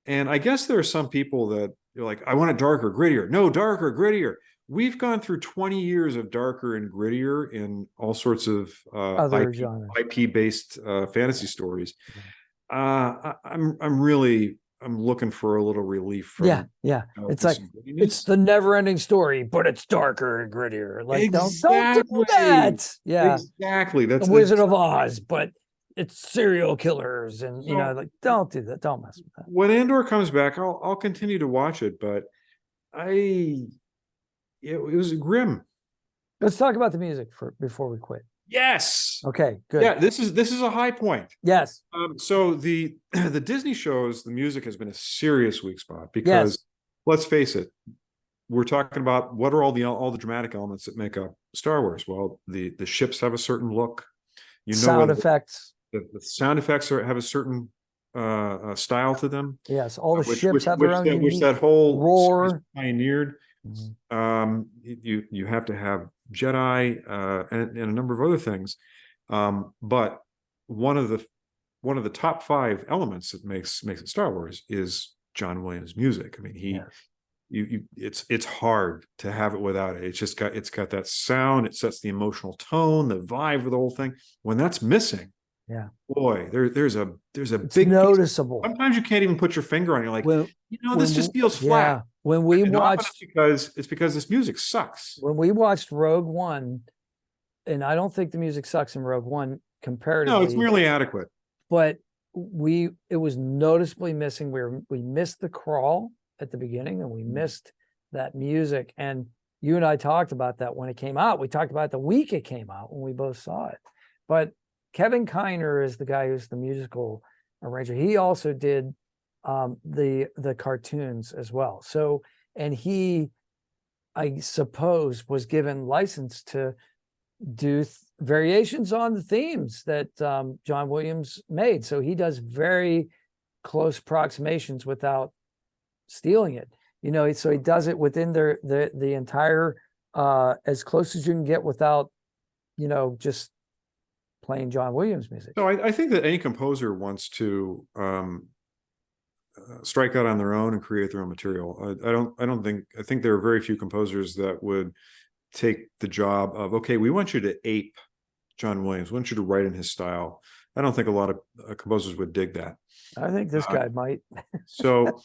and I guess there are some people that you're like, I want it darker, grittier. No, darker, grittier. We've gone through 20 years of darker and grittier in all sorts of other genres, IP-based fantasy stories. I'm looking for a little relief from it's like it's the never-ending story, but it's darker and grittier. Like don't do that. Yeah, exactly. That's the Wizard of Oz, but it's serial killers, and you know, like don't do that. Don't mess with that. When Andor comes back, I'll continue to watch it, but it was grim. Let's talk about the music before we quit. Yes. Okay, good. Yeah, this is a high point. Yes. So the Disney shows, the music has been a serious weak spot because let's face it, we're talking about what are all the dramatic elements that make up Star Wars. Well, the ships have a certain look. You know, sound effects. The sound effects have a certain style to them. Yes, all the ships have their own which that whole roar pioneered. You have to have Jedi and a number of other things, but one of the top 5 elements that makes it Star Wars is John Williams' music. I mean, it's hard to have it without it. It's got that sound. It sets the emotional tone, the vibe of the whole thing. When that's missing, boy, there's a big noticeable. Sometimes you can't even put your finger on it. You're like, this just feels flat. When we watched, it's because this music sucks. When we watched Rogue One, and I don't think the music sucks in Rogue One comparatively. No, it's merely adequate. But it was noticeably missing. We missed the crawl at the beginning, and we missed that music. And you and I talked about that when it came out. We talked about it the week it came out when we both saw it. But Kevin Kiner is the guy who's the musical arranger. He also did the cartoons as well. So, and he, I suppose, was given license to do variations on the themes that John Williams made. So he does very close approximations without stealing it. You know, so he does it within the entire as close as you can get without, you know, just playing John Williams music. So I think that any composer wants to strike out on their own and create their own material. I think there are very few composers that would take the job of, okay, we want you to ape John Williams. We want you to write in his style. I don't think a lot of composers would dig that. I think this guy might. So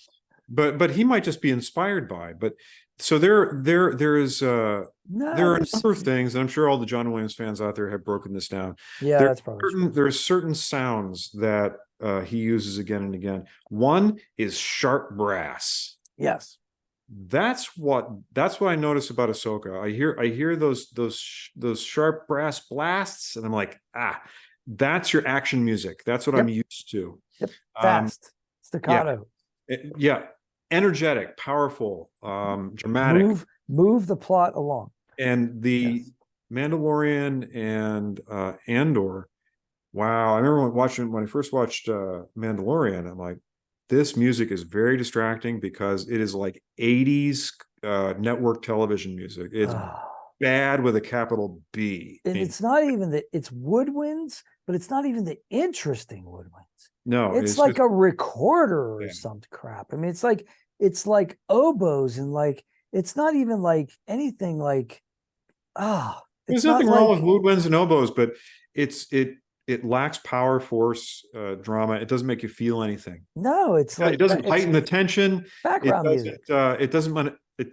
but he might just be inspired by. But so there is No, there are a there's- number of things, and I'm sure all the John Williams fans out there have broken this down. yeah, There that's probably true. there are certain sounds that he uses again and again. One is sharp brass. Yes. That's what I notice about Ahsoka. I hear those sharp brass blasts, and I'm like, that's your action music. That's what I'm used to. Yep. Fast, staccato. Yeah, energetic, powerful, dramatic. Move the plot along. And the Mandalorian and Andor. Wow, I remember when I first watched Mandalorian. I'm like, this music is very distracting because it is like 80s network television music. It's bad with a capital B. And it's not even it's woodwinds, but it's not even the interesting woodwinds. No, it's like a recorder or some crap. I mean, it's like oboes and like it's not even like anything like there's nothing wrong with woodwinds and oboes, but it lacks power, force, drama. It doesn't make you feel anything. No, it's like it doesn't heighten the tension. Background music. It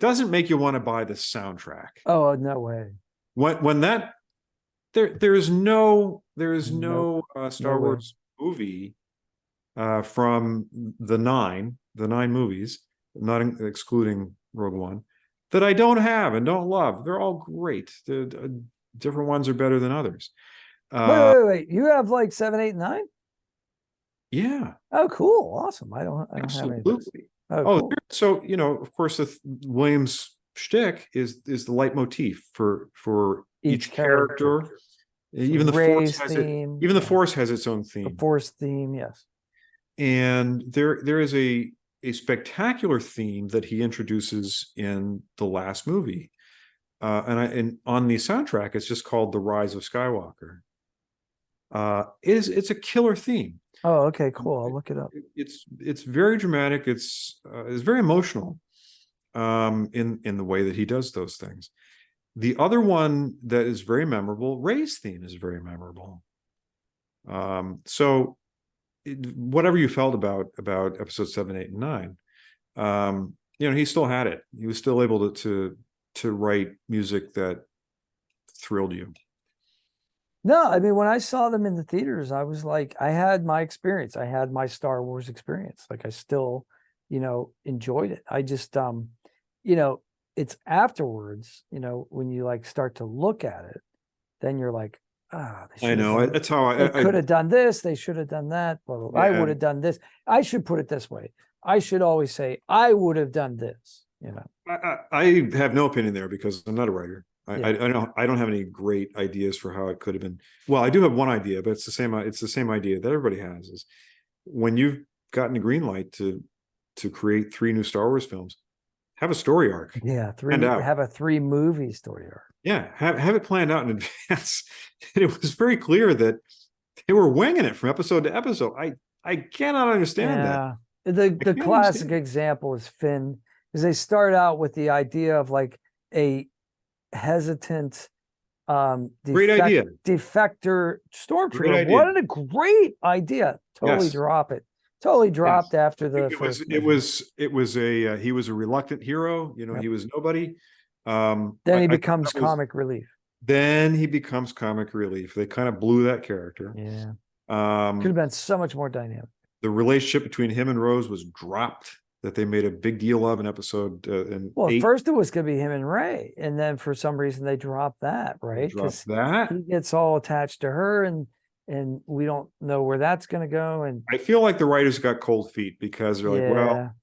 doesn't make you want to buy the soundtrack. Oh, no way. When that there is no Star Wars movie from the nine movies, not excluding Rogue One, that I don't have and don't love. They're all great. Different ones are better than others. Wait. You have like 7, 8, 9? Yeah. Oh, cool. Awesome. I don't have any of those. Cool. So, of course, the Williams shtick is the leitmotif for each character. Even the Force has it. Even the Force has its own theme. The Force theme, yes. And there is a spectacular theme that he introduces in the last movie. And on the soundtrack, it's just called "The Rise of Skywalker." It's a killer theme. Oh, okay, cool. I'll look it up. It's very dramatic. It's very emotional in the way that he does those things. The other one that is very memorable, Rey's theme, is very memorable. So whatever you felt about episode 7, 8, and 9, he still had it. He was still able to write music that thrilled you. No, I mean, when I saw them in the theaters, I was like, I had my experience. I had my Star Wars experience. Like I still, enjoyed it. I just, it's afterwards, when you like start to look at it, then you're like, I know. That's how I could have done this. They should have done that. Blah, blah, blah. I would have done this. I should put it this way. I should always say, I would have done this, I have no opinion there because I'm not a writer. I don't have any great ideas for how it could have been. Well, I do have one idea, but it's the same idea that everybody has, is when you've gotten a green light to create 3 new Star Wars films, have a story arc. Yeah, have a 3-movie story arc. Yeah, have it planned out in advance. And it was very clear that they were winging it from episode to episode. I cannot understand that. The classic example is Finn, because they start out with the idea of like a hesitant defector stormtrooper. What a great idea. Totally drop it. Totally dropped after the first. He was a reluctant hero. He was nobody. Then he becomes comic relief. Then he becomes comic relief. They kind of blew that character. Yeah. Could have been so much more dynamic. The relationship between him and Rose was dropped, that they made a big deal of in episode Well, 8. First it was going to be him and Rey, and then for some reason they dropped that, right? Because he gets all attached to her, and we don't know where that's going to go. And I feel like the writers got cold feet because they're like, well,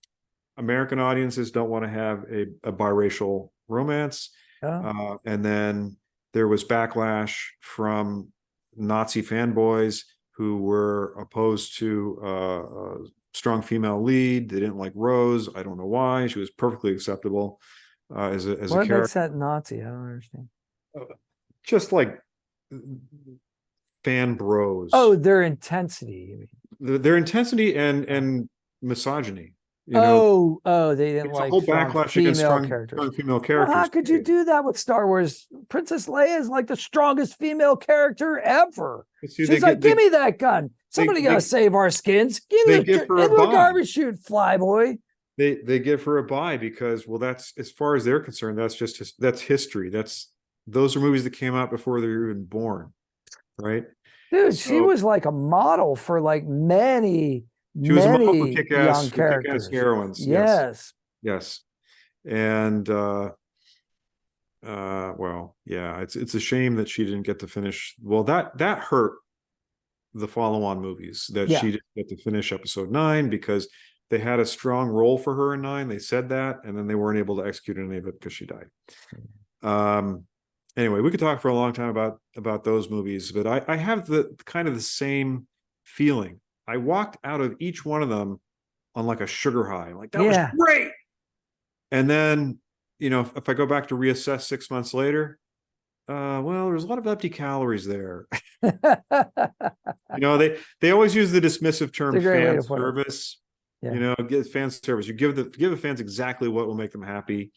American audiences don't want to have a biracial romance. And then there was backlash from Nazi fanboys who were opposed to a strong female lead. They didn't like Rose. I don't know why. She was perfectly acceptable as a character. What makes that Nazi? I don't understand. Just like fan bros. Oh, their intensity. You mean. Their intensity and misogyny. They didn't like a whole backlash against strong female characters. Well, how could you do that with Star Wars? Princess Leia is like the strongest female character ever. She's like, give me that gun. Somebody got to save our skins. Give me the garbage chute, flyboy. they give her a bye because, well, that's, as far as they're concerned, that's just that's history. Those are movies that came out before they were even born, right? Dude, she So was like a model for like many, she was a model for many young kick-ass characters. heroines. Yes. Yes. And well, yeah, it's a shame that she didn't get to finish. Well, that hurt the follow-on movies, that Yeah. she didn't get to finish episode 9 because they had a strong role for her in 9. They said that, and then they weren't able to execute any of it because she died. Anyway, we could talk for a long time about those movies, but I have the kind of the same feeling. I walked out of each one of them on like a sugar high, like that was great. And then, you know, if I go back to reassess 6 months later, well, there's a lot of empty calories there. You know, they always use the dismissive term fan service. Yeah. You know, get fan service. You give the fans exactly what will make them happy.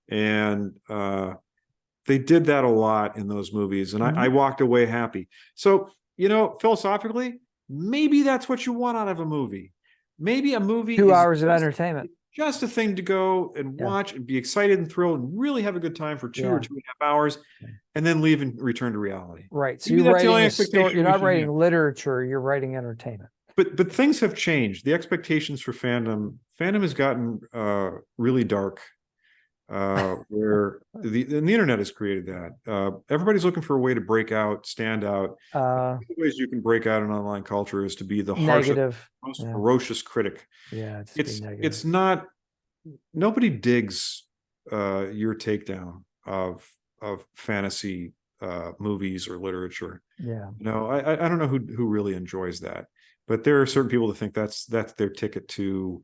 And they did that a lot in those movies, and I walked away happy. So, you know, philosophically, maybe that's what you want out of a movie. Maybe a movie 2 hours of entertainment, just a thing to go and watch and be excited and thrilled and really have a good time for 2 or 2.5 hours, and then leave and return to reality. Right. So maybe you're that's the only writing expectation. you're not writing literature, you're writing entertainment. But things have changed. The expectations for fandom has gotten really dark. Where the internet has created that. Everybody's looking for a way to break out, stand out. The ways you can break out in online culture is to be the harshest, most ferocious critic. Yeah, it's not. Nobody digs your takedown of fantasy movies or literature. Yeah, no, I don't know who really enjoys that, but there are certain people that think that's their ticket to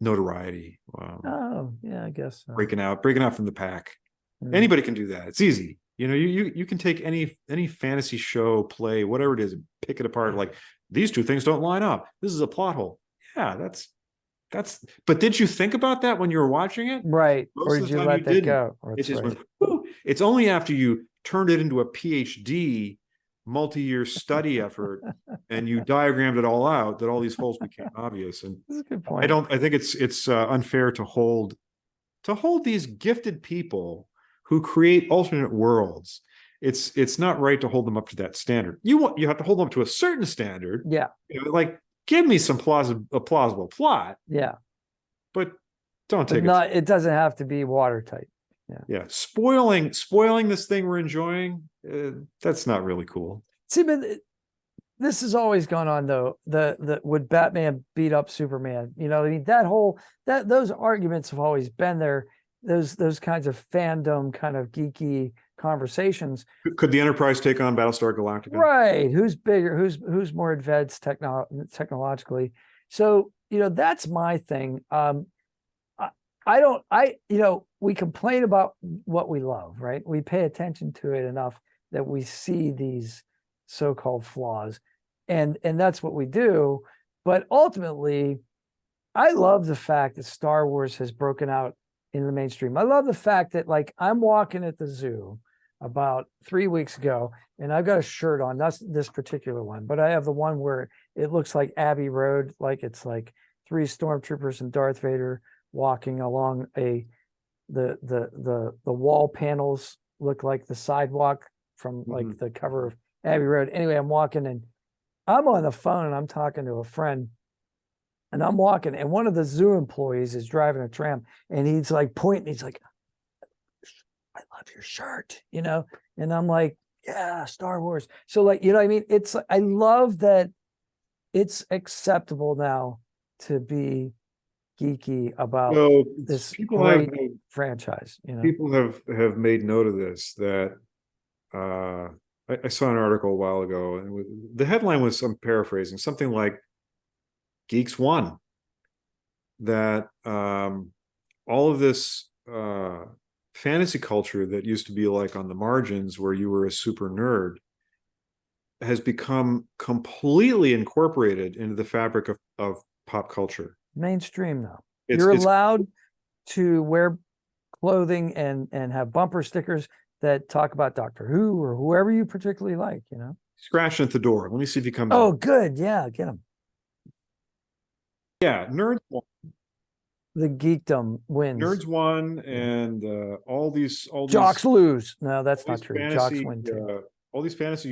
notoriety. Oh yeah, I guess so. breaking out from the pack. Anybody can do that. It's easy. You know, you can take any fantasy show, play, whatever it is, and pick it apart. Like, these two things don't line up. This is a plot hole. Yeah, that's. But did you think about that when you were watching it? Right. Or did you let that go? It just went, whoo. It's only after you turned it into a PhD, multi-year study effort, and you diagrammed it all out that all these holes became obvious. And that's a good point. I think it's unfair to hold these gifted people who create alternate worlds. It's not right to hold them up to that standard. You have to hold them to a certain standard. Yeah. You know, like, give me some plausible plot. Yeah. But don't take it. It doesn't have to be watertight. Yeah. Yeah. Spoiling this thing we're enjoying, that's not really cool. See, but this has always gone on though. The would Batman beat up Superman? You know, I mean, those arguments have always been there. Those kinds of fandom, kind of geeky conversations. Could the Enterprise take on Battlestar Galactica? Right. Who's bigger? Who's more advanced technologically? So, you know, that's my thing. We complain about what we love, right? We pay attention to it enough that we see these so-called flaws, and that's what we do. But ultimately, I love the fact that Star Wars has broken out in the mainstream. I love the fact that, like, I'm walking at the zoo about 3 weeks ago, and I've got a shirt on. That's this particular one, but I have the one where it looks like Abbey Road, like it's like 3 stormtroopers and Darth Vader walking along the wall panels look like the sidewalk from like the cover of Abbey Road. Anyway, I'm walking and I'm on the phone and I'm talking to a friend, and I'm walking, and one of the zoo employees is driving a tram, and he's like pointing, he's like, I love your shirt, you know? And I'm like, yeah, Star Wars. So, like, you know what I mean? I love that it's acceptable now to be geeky about this great franchise. You know, people have made note of this, that I saw an article a while ago, and the headline was, I'm paraphrasing, something like Geeks won. That all of this fantasy culture that used to be like on the margins where you were a super nerd has become completely incorporated into the fabric of pop culture. Mainstream now. You're allowed to wear clothing and have bumper stickers that talk about Doctor Who or whoever you particularly like, you know. Scratching at the door. Let me see if he comes. Oh, good. Yeah, get him. Yeah, nerds. The geekdom wins. Nerds won, and all these Jocks lose. No, that's all not these true. Jocks fantasy win too. all these fantasy